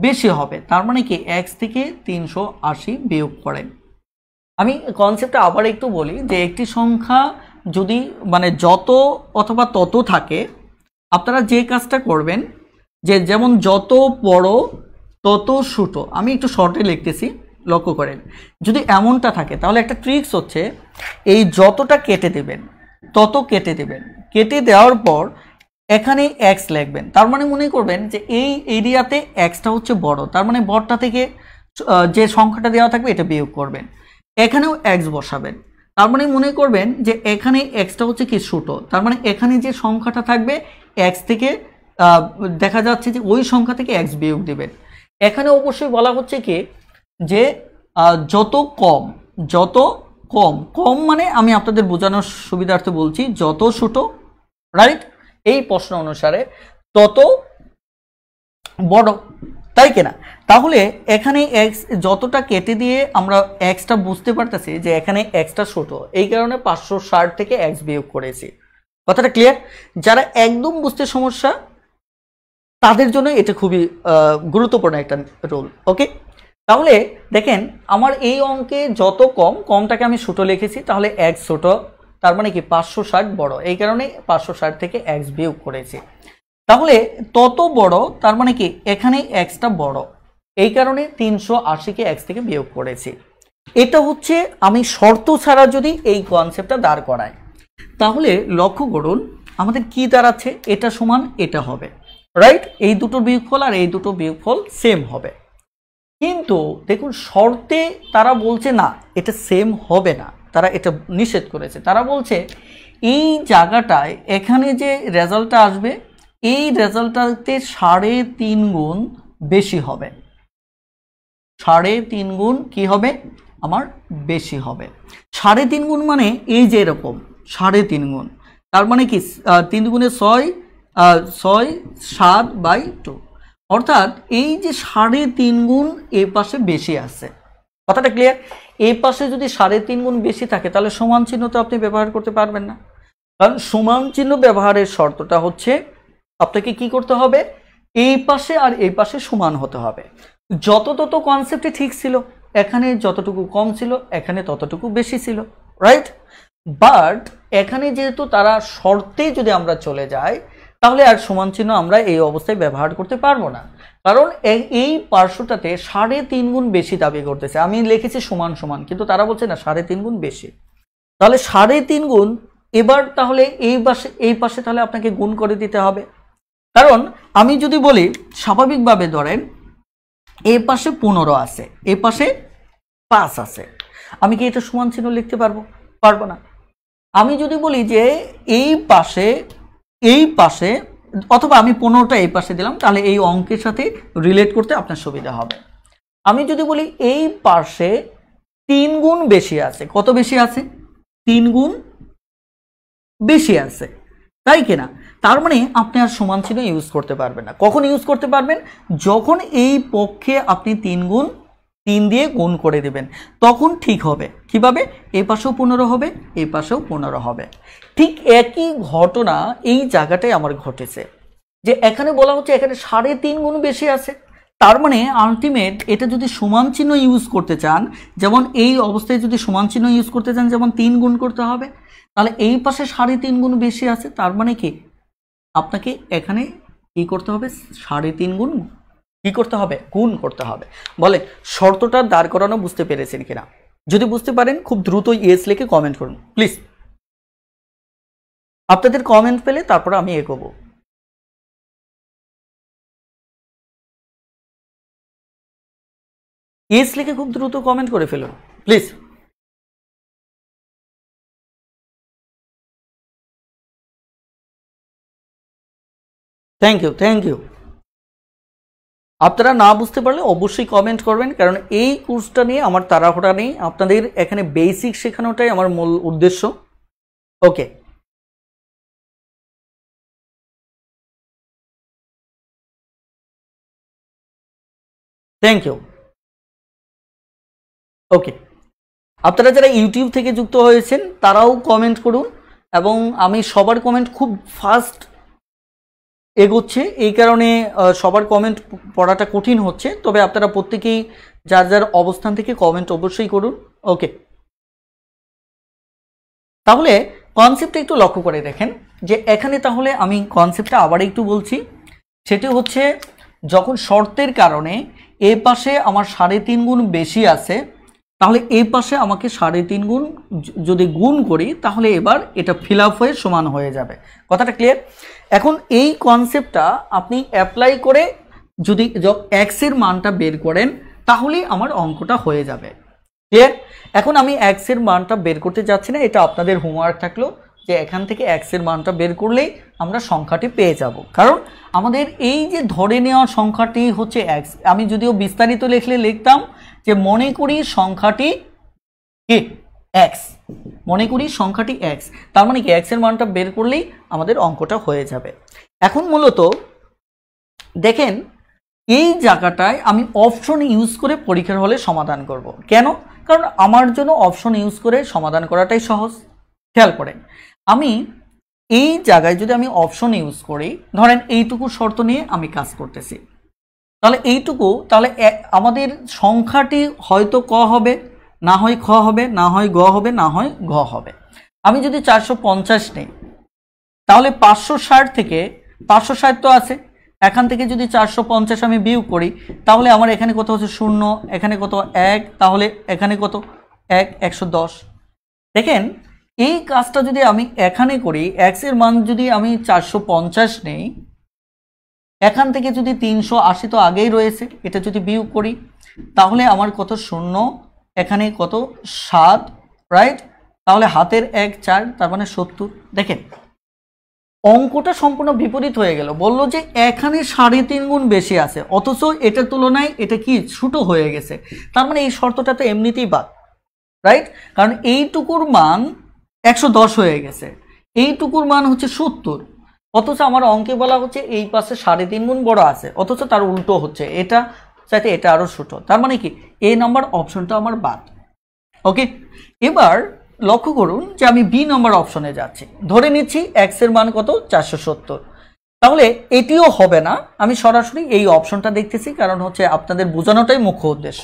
বেশি হবে। তার মানে কি x থেকে 380 বিয়োগ করেন। আমি কনসেপ্টটা আবার একটু বলি, যে একটি সংখ্যা যদি মানে যত অথবা তত থাকে, আপনারা যে কাজটা করবেন, যে যেমন যত বড় তত ছোট, আমি একটু শর্টে লিখতেছি, লক্ষ্য করেন, যদি এমনটা থাকে তাহলে একটা ট্রিক্স হচ্ছে এই যতটা কেটে দেবেন, তত কেটে দেবেন, কেটে দেওয়ার পর এখানে x লিখবেন। তার মানে মনে করবেন যে এই এরিয়াতে xটা হচ্ছে বড়, তার মানে বড়টা থেকে যে সংখ্যাটা দেওয়া থাকবে এটা বিয়োগ করবেন, এখানেও x বসাবেন। তার মানে মনে করবেন যে এখানে xটা হচ্ছে কি ছোট, তার মানে এখানে যে সংখ্যাটা থাকবে x থেকে দেখা যাচ্ছে যে ওই সংখ্যা থেকে x বিয়োগ দিবেন। এখানে অবশ্যই বলা হচ্ছে কি যে যত কম, যত কম, কম মানে আমি আপনাদের বোঝানোর সুবিধার্থে বলছি যত ছোট, রাইট, এই প্রশ্ন অনুসারে তত বড়, তাই কিনা? তাহলে এখানে x যতটা কেটে দিয়ে আমরা xটা বুঝতে পারতেছি যে এখানে xটা ছোট, এই কারণে 560 থেকে x বিয়োগ করেছি। কথাটা ক্লিয়ার? যারা একদম বুঝতে সমস্যা তাদের জন্য এটা খুবই গুরুত্বপূর্ণ একটা রুল। ওকে, তাহলে দেখেন আমার এই অঙ্কে যত কম, কমটাকে আমি ছোট লিখেছি, তাহলে x ছোট, তার মানে কি 560 বড়, এই কারণে 560 থেকে x বিয়োগ করেছি। তাহলে তত বড়, তার মানে কি এখানে xটা বড়, এই কারণে 380 কে x থেকে বিয়োগ করেছি। এটা হচ্ছে আমি শর্ত ছাড়া যদি এই কনসেপ্টটা দাঁড় করাই, তাহলে লক্ষ্য করুন আমাদের কি দাঁড়াচ্ছে, এটা সমান এটা হবে, রাইট, এই দুটো বিয়োগফল আর এই দুটো বিয়োগফল সেম হবে। কিন্তু দেখুন শর্তে তারা বলছে না এটা সেম হবে না, তারা এটা নিষেধ করেছে। তারা বলছে এই জায়গাটায় এখানে যে রেজাল্টটা আসবে এই রেজাল্টটাতে 3.5 গুণ বেশি হবে, 3.5 গুণ কি হবে আমার বেশি হবে। 3.5 গুণ মানে এই যে এরকম 3.5 গুণ, তার মানে কি 3 গুণে 6, 7/2, অর্থাৎ এই যে 3.5 গুণ এ পাশে বেশি আছে। কথাটা ক্লিয়ার? এই পাশে যদি 3.5 গুণ বেশি থাকে তাহলে সমান চিহ্ন তো আপনি ব্যবহার করতে পারবেন না, কারণ সমান চিহ্ন ব্যবহারের শর্তটা হচ্ছে আপনাকে কি করতে হবে, এই পাশে আর এই পাশে সমান হতে হবে। যত তত কনসেপ্টে ঠিক ছিল, এখানে যতটুকু কম ছিল এখানে ততটুকু বেশি ছিল, রাইট। বাট এখানে যেহেতু তারা শর্তে যদি আমরা চলে যাই তাহলে আর সমান চিহ্ন আমরা এই অবস্থায় ব্যবহার করতে পারবো না, কারণ এই পার্শ্বটাতে 3.5 গুণ বেশি দাবি করতেছে। আমি লিখেছি সমান সমান, কিন্তু তারা বলছে না 3.5 গুণ বেশি। তাহলে 3.5 গুণ, এবার তাহলে এই পাশে তাহলে আপনাকে গুণ করে দিতে হবে। কারণ আমি যদি বলি স্বাভাবিকভাবে ধরেন এই পাশে 15 আছে, এই পাশে 5 আছে, আমি কি এটা সমান চিহ্ন লিখতে পারবো? পারবো না। আমি যদি বলি যে এই পাশে অথবা আমি 15টা এই পাশে দিলাম, তাহলে এই অঙ্কের সাথে রিলেট করতে আপনার সুবিধা হবে। আমি যদি বলি এই পাশে 3 গুণ বেশি আছে, কত বেশি আছে? 3 গুণ বেশি আছে, তাই কিনা? তার মানে আপনি আর সমান চিহ্ন ইউজ করতে পারবেন না। কখন ইউজ করতে পারবেন? যখন এই পক্ষে আপনি 3 দিয়ে গুণ করে দেবেন, তখন ঠিক হবে। কিভাবে? এই পাশেও 15 হবে, এই পাশেও 15 হবে। ঠিক একই ঘটনা এই জায়গাটায় আমার ঘটেছে, যে এখানে বলা হচ্ছে এখানে 3.5 গুণ বেশি আছে, তার মানে আলটিমেট এটা যদি সমান চিহ্ন ইউজ করতে চান, যেমন এই অবস্থায় যদি সমান চিহ্ন ইউজ করতে চান যেমন 3 গুণ করতে হবে, তাহলে এই পাশে 3.5 গুণ বেশি আছে, তার মানে কি আপনাকে এখানে কি করতে হবে? 3.5 গুণ কি করতে হবে? গুণ করতে হবে। বলে শর্তটা দাঁড় করানো বুঝতে পেরেছেন কিনা? যদি বুঝতে পারেন খুব দ্রুত ইয়েস লিখে কমেন্ট করুন প্লিজ। আপনাদের কমেন্ট পেলে তারপর আমি এগোবো। ইয়েস লিখে খুব দ্রুত কমেন্ট করে ফেলুন প্লিজ। Thank you. আপনারা না বুঝতে পারলে অবশ্যই কমেন্ট করবেন, কারণ এই কোর্সটা নিয়ে আমার তাড়াহুড়া নেই, আপনাদের এখানে বেসিক শেখানোটাই আমার মূল উদ্দেশ্য। ওকে, থ্যাংক ইউ। ওকে, আপনারা যারা ইউটিউব থেকে যুক্ত হয়েছেন তারাও কমেন্ট করুন, এবং আমি সবার কমেন্ট খুব ফাস্ট এগোচ্ছে, এই কারণে সবার কমেন্ট পড়াটা কঠিন হচ্ছে, তবে আপনারা প্রত্যেকেই যার যার অবস্থান থেকে কমেন্ট অবশ্যই করুন। ওকে, তাহলে কনসেপ্টটা একটু লক্ষ্য করে দেখেন যে এখানে, তাহলে আমি কনসেপ্টটা আবার একটু বলছি, সেটি হচ্ছে যখন শর্তের কারণে এ পাশে আমার 3.5 গুণ বেশি আছে, তাহলে এই পাশে আমাকে 3.5 গুণ যদি গুণ করি তাহলে এবার এটা ফিল আপ হয়ে সমান হয়ে যাবে। কথাটা ক্লিয়ার? এখন এই কনসেপ্টটা আপনি অ্যাপ্লাই করে যদি এক্স এর মানটা বের করেন তাহলেই আমার অঙ্কটা হয়ে যাবে। ক্লিয়ার? এখন আমি এক্স এর মানটা বের করতে যাচ্ছি না, এটা আপনাদের হোমওয়ার্ক থাকলো যে এখান থেকে এক্স এর মানটা বের করলেই আমরা সংখ্যাটি পেয়ে যাব, কারণ আমাদের এই যে ধরে নেওয়া সংখ্যাটি হচ্ছে এক্স। আমি যদিও বিস্তারিত লিখতাম যে মনে করি সংখ্যাটি কি এক্স, মনে করি সংখ্যাটি এক্স, তার মানে কি এক্স এর মানটা বের করলেই আমাদের অঙ্কটা হয়ে যাবে। এখন মূলত দেখেন এই জায়গাটায় আমি অপশন ইউজ করে পরীক্ষার হলে সমাধান করব। কেন? কারণ আমার জন্য অপশন ইউজ করে সমাধান করাটাই সহজ। খেয়াল করেন, আমি এই জায়গায় যদি আমি অপশন ইউজ করি, ধরেন এইটুকু শর্ত নিয়ে আমি কাজ করতেছি, তাহলে এইটুকু, তাহলে আমাদের সংখ্যাটি হয়তো ক হবে, না হয় খ হবে, না হয় গ হবে, না হয় ঘ হবে। আমি যদি 450 নেই, তাহলে 560 থেকে 560 তো আছে, এখান থেকে যদি 450 আমি বিয়োগ করি তাহলে আমার এখানে কত হচ্ছে 0, এখানে কত 1, তাহলে এখানে কত 1, 110। দেখেন এই কাজটা যদি আমি এখানে করি, এক্স এর মান যদি আমি 450 নেই, এখান থেকে যদি 380 তো আগেই রয়েছে, এটা যদি বিয়োগ করি তাহলে আমার কত 0, এখানে কত 7, রাইট? তাহলে হাতের 1 4, তার মানে 70। দেখেন অঙ্কটা সম্পূর্ণ বিপরীত হয়ে গেল, বললো যে এখানে 3.5 গুণ বেশি আছে, অথচ এটার তুলনায় এটা কি ছোট হয়ে গেছে, তার মানে এই শর্তটা তো এমনিতেই বাদ, রাইট? কারণ এইটুকুর মান 110 হয়ে গেছে, এইটুকুর মান হচ্ছে 70, অথচ আমার অঙ্কে বলা হচ্ছে এই পাশে 3.5 গুণ বড় আছে, অথচ তার উল্টো হচ্ছে, এটা চাইতে এটা আরো ছোট, তার মানে কি এই নাম্বার অপশনটা আমার বাদ। ওকে, এবার লক্ষ্য করুন যে আমি বি নম্বর অপশনে যাচ্ছি, ধরে নিচ্ছি এক্স এর মান কত 470, তাহলে এটিও হবে না, আমি সরাসরি এই অপশনটা দেখতেছি, কারণ হচ্ছে আপনাদের বোঝানোটাই মুখ্য উদ্দেশ্য।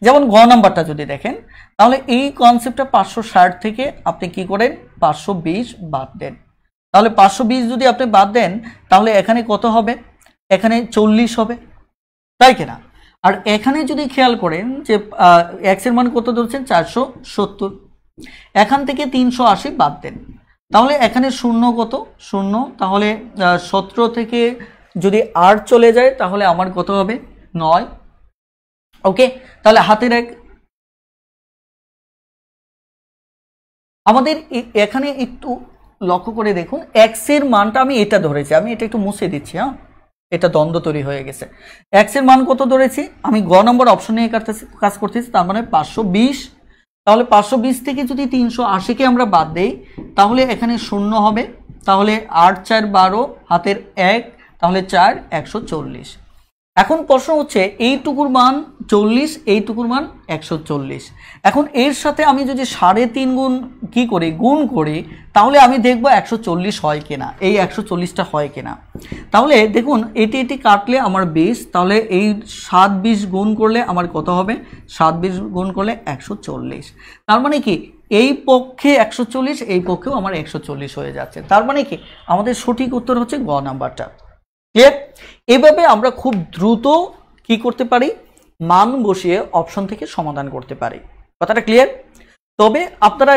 যেমন ঘ নাম্বারটা যদি দেখেন, তাহলে এই কনসেপ্টটা 560 থেকে আপনি কি করেন 520 বাদ দেন, তাহলে 520 যদি আপনি বাদ দেন তাহলে এখানে কত হবে, এখানে 40 হবে, তাই কিনা? আর এখানে যদি খেয়াল করেন যে এক্স এর মান কত ধরছেন 470, এখান থেকে 380 বাদ দেন, তাহলে এখানে 0 কত 0, তাহলে 17 থেকে যদি 8 চলে যায় তাহলে আমার কত হবে 9। ওকে, তাহলে হাতের 1, আমাদের এখানে একটু লক্ষ্য করে দেখুন এক্স এর মানটা আমি এটা ধরেছি, আমি এটা একটু মুছে দিচ্ছি, হ্যাঁ এটা দ্বন্দ্ব তৈরি হয়ে গেছে। এক্স এর মান কত ধরেছি, আমি গ নম্বর অপশন নিয়ে কাজ করতেছি, তার মানে 520, তাহলে 520 থেকে যদি 380-কে আমরা বাদ দেই তাহলে এখানে 0 হবে, তাহলে 8 4 12, হাতের 1, তাহলে 4 140। এখন প্রশ্ন হচ্ছে এইটুকুর মান 40, এইটুকুর মান 140, এখন এর সাথে আমি যদি 3.5 গুণ কি করি গুণ করি তাহলে আমি দেখব 140 হয় কিনা, এই 140টা হয় কিনা। তাহলে দেখুন এটি কাটলে আমার 20, তাহলে এই 7 20 গুণ করলে আমার কত হবে, 7 20 গুণ করলে 140, তার মানে কি এই পক্ষে 140, এই পক্ষেও আমার 140 হয়ে যাচ্ছে, তার মানে কি আমাদের সঠিক উত্তর হচ্ছে গ নাম্বারটা। ক্লিয়ার? এভাবে আমরা খুব দ্রুত কি করতে পারি, মান বসিয়ে অপশন থেকে সমাধান করতে পারি। কথাটা ক্লিয়ার? তবে আপনারা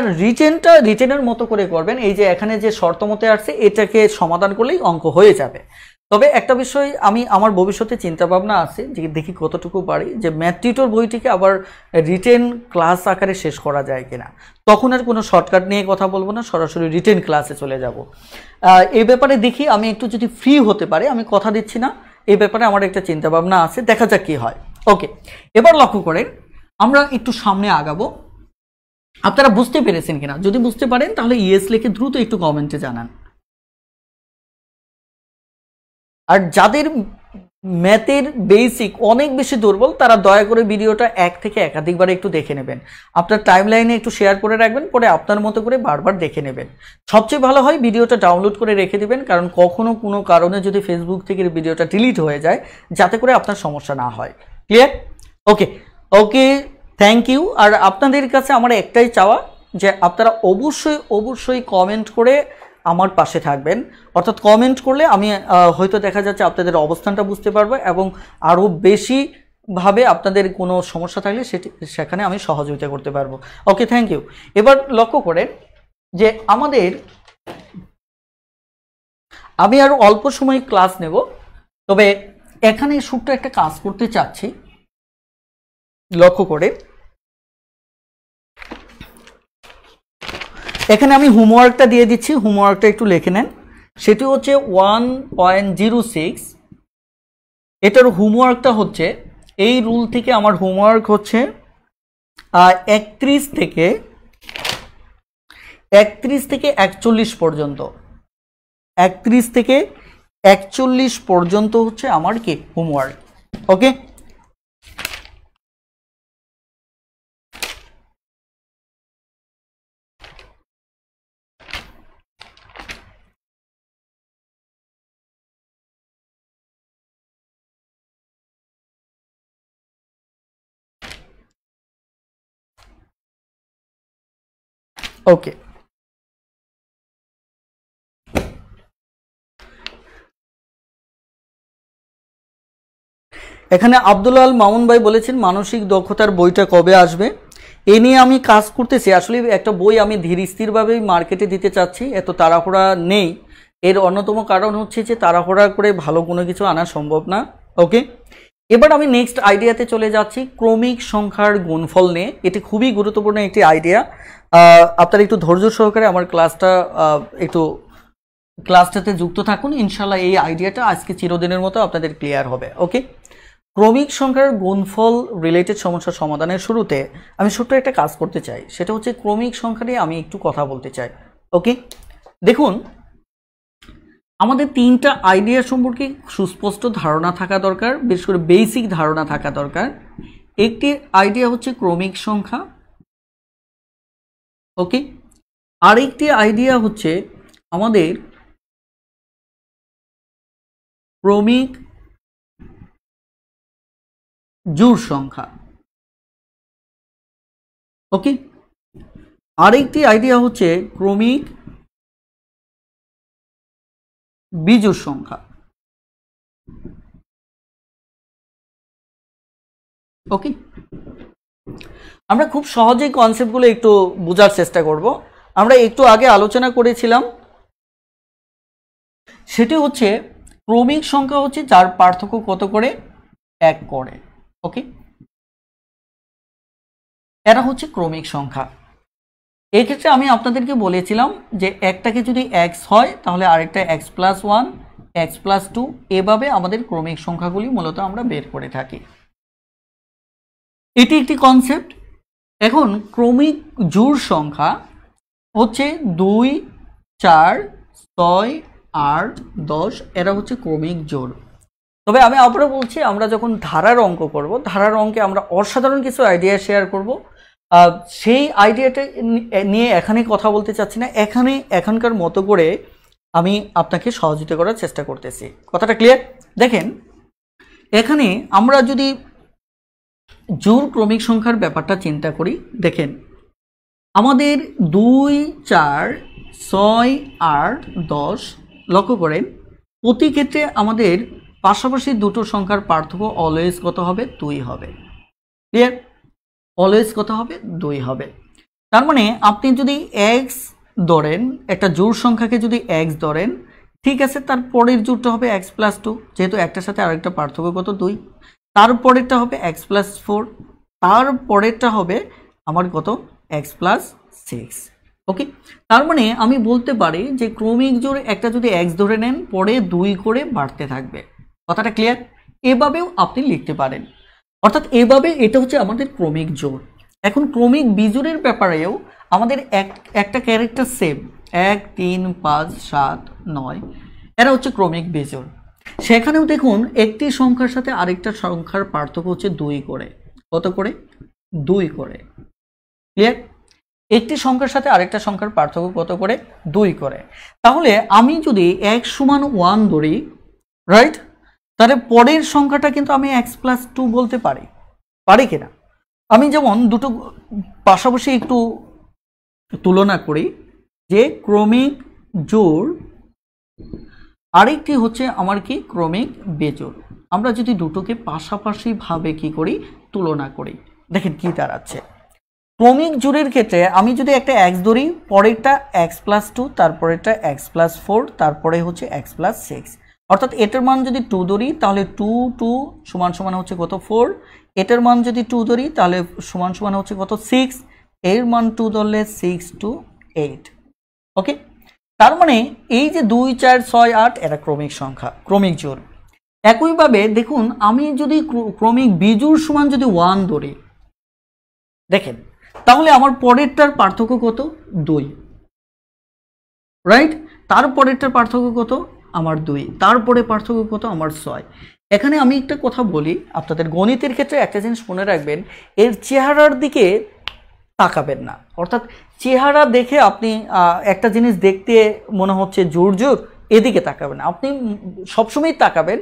রিটেনের মতো করে করবেন, এই যে এখানে যে শর্ত মতে আসছে এটাকে সমাধান করলেই অঙ্ক হয়ে যাবে। তবে একটা বিষয় আমি আমার ভবিষ্যতে চিন্তা ভাবনা আছে যে দেখি কতটুকু পারি যে ম্যাথ টিউটর বইটিকে আবার রিটেন ক্লাস আকারে শেষ করা যায় কিনা। তখন আর কোনো শর্টকাট নিয়ে কথা বলবো না, সরাসরি রিটেন ক্লাসে চলে যাব। এই ব্যাপারে দেখি আমি একটু যদি ফ্রি হতে পারে, আমি কথা দিচ্ছি না, এই ব্যাপারে আমার একটা চিন্তা ভাবনা আছে, দেখা যাক কি হয়। ওকে, এবার লক্ষ্য করেন আমরা একটু সামনে আগাবো। আপনারা বুঝতে পেরেছেন কিনা? যদি বুঝতে পারেন তাহলে ইয়েস লিখে দ্রুত একটু কমেন্টে জানান। আর যাদের ম্যাথের বেসিক অনেক বেশি দুর্বল তারা দয়া করে ভিডিওটা এক থেকে একাধিকবার একটু দেখে নেবেন, আপনার টাইমলাইনে একটু শেয়ার করে রাখবেন, পরে আপনার মতো করে বারবার দেখে নেবেন। সবচেয়ে ভালো হয় ভিডিওটা ডাউনলোড করে রেখে দিবেন, কারণ কখনো কোনো কারণে যদি ফেসবুক থেকে ভিডিওটা ডিলিট হয়ে যায় যাতে করে আপনার সমস্যা না হয়। Clear? Okay okay, thank you. আর আপনাদের কাছে আমার একটাই চাওয়া যে আপনারা অবশ্যই অবশ্যই কমেন্ট করে আমার পাশে থাকবেন, অর্থাৎ কমেন্ট করলে আমি হয়তো দেখা যাচ্ছে আপনাদের অবস্থানটা বুঝতে পারবো এবং আরও বেশিভাবে আপনাদের কোনো সমস্যা থাকলে সেখানে আমি সহযোগিতা করতে পারবো। ওকে, থ্যাংক ইউ। এবার লক্ষ্য করেন যে আমি আরও অল্প সময় ক্লাস নেব, তবে এখানে ছোট্ট একটা কাজ করতে চাচ্ছি। লক্ষ্য করে এখানে আমি হোমওয়ার্কটা দিয়ে দিচ্ছি, হোমওয়ার্কটা একটু লিখে নেন। সেটি হচ্ছে 1.06। এটার হোমওয়ার্কটা হচ্ছে এই রুল থেকে আমার হোমওয়ার্ক হচ্ছে 31 থেকে 41 পর্যন্ত, 31 থেকে 41 পর্যন্ত হচ্ছে আমার কি হোমওয়ার্ক। ওকে, ওকে। এখানে আব্দুল আল মামুন ভাই বলেছেন মানসিক দক্ষতার বইটা কবে আসবে? এ নিয়ে আমি কাজ করতেছি। আসলে একটা বই আমি ধীর স্থিরভাবেই মার্কেটে দিতে চাচ্ছি, এত তাড়াহুড়া নেই। এর অন্যতম কারণ হচ্ছে যে তাড়াহুড়া করে ভালো কোনো কিছু আনা সম্ভব না। ওকে, এবার আমি নেক্সট আইডিয়াতে চলে যাচ্ছি, ক্রমিক সংখ্যার গুণফল নিয়ে। এটি খুবই গুরুত্বপূর্ণ একটি আইডিয়া। আপনারা একটু ধৈর্য সহকারে আমার ক্লাসটাতে যুক্ত থাকুন, ইনশাল্লাহ এই আইডিয়াটা আজকে চিরদিনের মতো আপনাদের ক্লিয়ার হবে। ওকে, ক্রমিক সংখ্যার গুণফল রিলেটেড সমস্যার সমাধানের শুরুতে আমি ছোট্ট একটা কাজ করতে চাই, সেটা হচ্ছে ক্রমিক সংখ্যা নিয়ে আমি একটু কথা বলতে চাই। ওকে, দেখুন আমাদের তিনটা আইডিয়া সম্পর্কে সুস্পষ্ট ধারণা থাকা দরকার, বিশেষ করে বেসিক ধারণা থাকা দরকার। একটি আইডিয়া হচ্ছে ক্রমিক সংখ্যা, ওকে, আরেকটি আইডিয়া হচ্ছে আমাদের ক্রমিক জোড় সংখ্যা। ওকে, আরেকটি আইডিয়া হচ্ছে ক্রমিক বিজোড় সংখ্যা। ওকে, আমরা খুব সহজেই কনসেপ্টগুলো একটু বোঝার চেষ্টা করব। আমরা একটু আগে আলোচনা করেছিলাম, সেটি হচ্ছে ক্রমিক সংখ্যা হচ্ছে যার পার্থক্য কত করে 1 করে। ওকে, এরা হচ্ছে ক্রমিক সংখ্যা। এক্ষেত্রে আমি আপনাদেরকে বলেছিলাম যে একটাকে যদি x হয় তাহলে আরেকটা x+1, x+2, এভাবে আমাদের ক্রমিক সংখ্যাগুলি মূলত আমরা বের করে থাকি। এটি একটি কনসেপ্ট। এখন ক্রমিক জোড় সংখ্যা হচ্ছে 2, 4, 6, 8, 10, এরা হচ্ছে ক্রমিক জোড়। তবে আমি আবারও বলছি, আমরা যখন ধারার অঙ্ক করব, ধারার অঙ্কে আমরা অসাধারণ কিছু আইডিয়া শেয়ার করব। সেই আইডিয়াটা নিয়ে এখানে কথা বলতে চাচ্ছি না, এখানকার মতো করে আমি আপনাকে সহযোগিতা করার চেষ্টা করতেছি। কথাটা ক্লিয়ার? দেখেন এখানে আমরা যদি জোড় ক্রমিক সংখ্যার ব্যাপারটা চিন্তা করি, দেখেন আমাদের 2, 4, 6, 8, 10 লক্ষ্য করেন, প্রতি ক্ষেত্রে আমাদের পাশাপাশি দুটো সংখ্যার পার্থক্য অলওয়েজ কত হবে? 2 হবে। ক্লিয়ার? অলওয়েজ কত হবে? 2 হবে। তার মানে আপনি যদি x ধরেন, একটা জোড় সংখ্যাকে যদি x ধরেন, ঠিক আছে, তার পরের জোড়টা হবে x প্লাস 2, যেহেতু একটার সাথে আরেকটা পার্থক্য কত 2। তারপরেরটা হবে x প্লাস 4, তারপরেরটা হবে আমার কত x প্লাস 6। ওকে, তার মানে আমি বলতে পারি যে ক্রমিক জোড় একটা যদি x ধরে নেন পরে 2 করে বাড়তে থাকবে। কথাটা ক্লিয়ার? এভাবেও আপনি লিখতে পারেন, অর্থাৎ এভাবে এটা হচ্ছে আমাদের ক্রমিক জোড়। এখন ক্রমিক বিজোড়ের ব্যাপারেও আমাদের একটা ক্যারেক্টার সেম, 1 3 5 7 9, এরা হচ্ছে ক্রমিক বিজোড়। সেখানেও দেখুন একটি সংখ্যার সাথে আরেকটা সংখ্যার পার্থক্য হচ্ছে 2 করে। কত করে? 2 করে। ক্লিয়ার? একটি সংখ্যার সাথে আরেকটা সংখ্যার পার্থক্য কত করে? 2 করে। তাহলে আমি যদি x সমান 1 ধরি, রাইট, তাহলে পরের সংখ্যাটা কিন্তু আমি x প্লাস 2 বলতে পারি, পারি কিনা? আমি যেমন দুটো পাশাপাশি একটু তুলনা করি, যে ক্রমিক জোড় আরেকটি হচ্ছে আমার কি ক্রমিক বেজোড়। আমরা যদি দুটোকে পাশাপাশি ভাবে কি করি, তুলনা করি, দেখেন কি দাঁড়াচ্ছে। ক্রমিক জোড়ের ক্ষেত্রে আমি যদি একটা x ধরি, পরেরটা x প্লাস 2, তারপরেরটা x প্লাস 4, তারপরে হচ্ছে x প্লাস 6, অর্থাৎ এটার মান যদি 2 ধরি তাহলে 2 2 সমান সমান হচ্ছে কত 4, এটার মান যদি 2 ধরি তাহলে সমান সমান হচ্ছে কত 6, এর মান 2 ধরলে 6 2 8। ওকে, তার মানে এই যে 2 4 6 8 এটা ক্রমিক সংখ্যা, ক্রমিক জোড়। একইভাবে দেখুন আমি যদি ক্রমিক বিজোড় সমান যদি 1 ধরি, দেখেন তাহলে আমার পরেরটার পার্থক্য কত 2, রাইট, তারপরেরটার পার্থক্য কত আমার 2, তারপরে পার্থক্য কত আমার 6। এখানে আমি একটা কথা বলি আপনাদের, গণিতের ক্ষেত্রে একটা জিনিস মনে রাখবেন, এর চেহারার দিকে তাকাবেন না। অর্থাৎ চেহারা দেখে আপনি একটা জিনিস দেখতে মনে হচ্ছে জোর জোর, এদিকে তাকাবেন। আপনি সবসময় তাকাবেন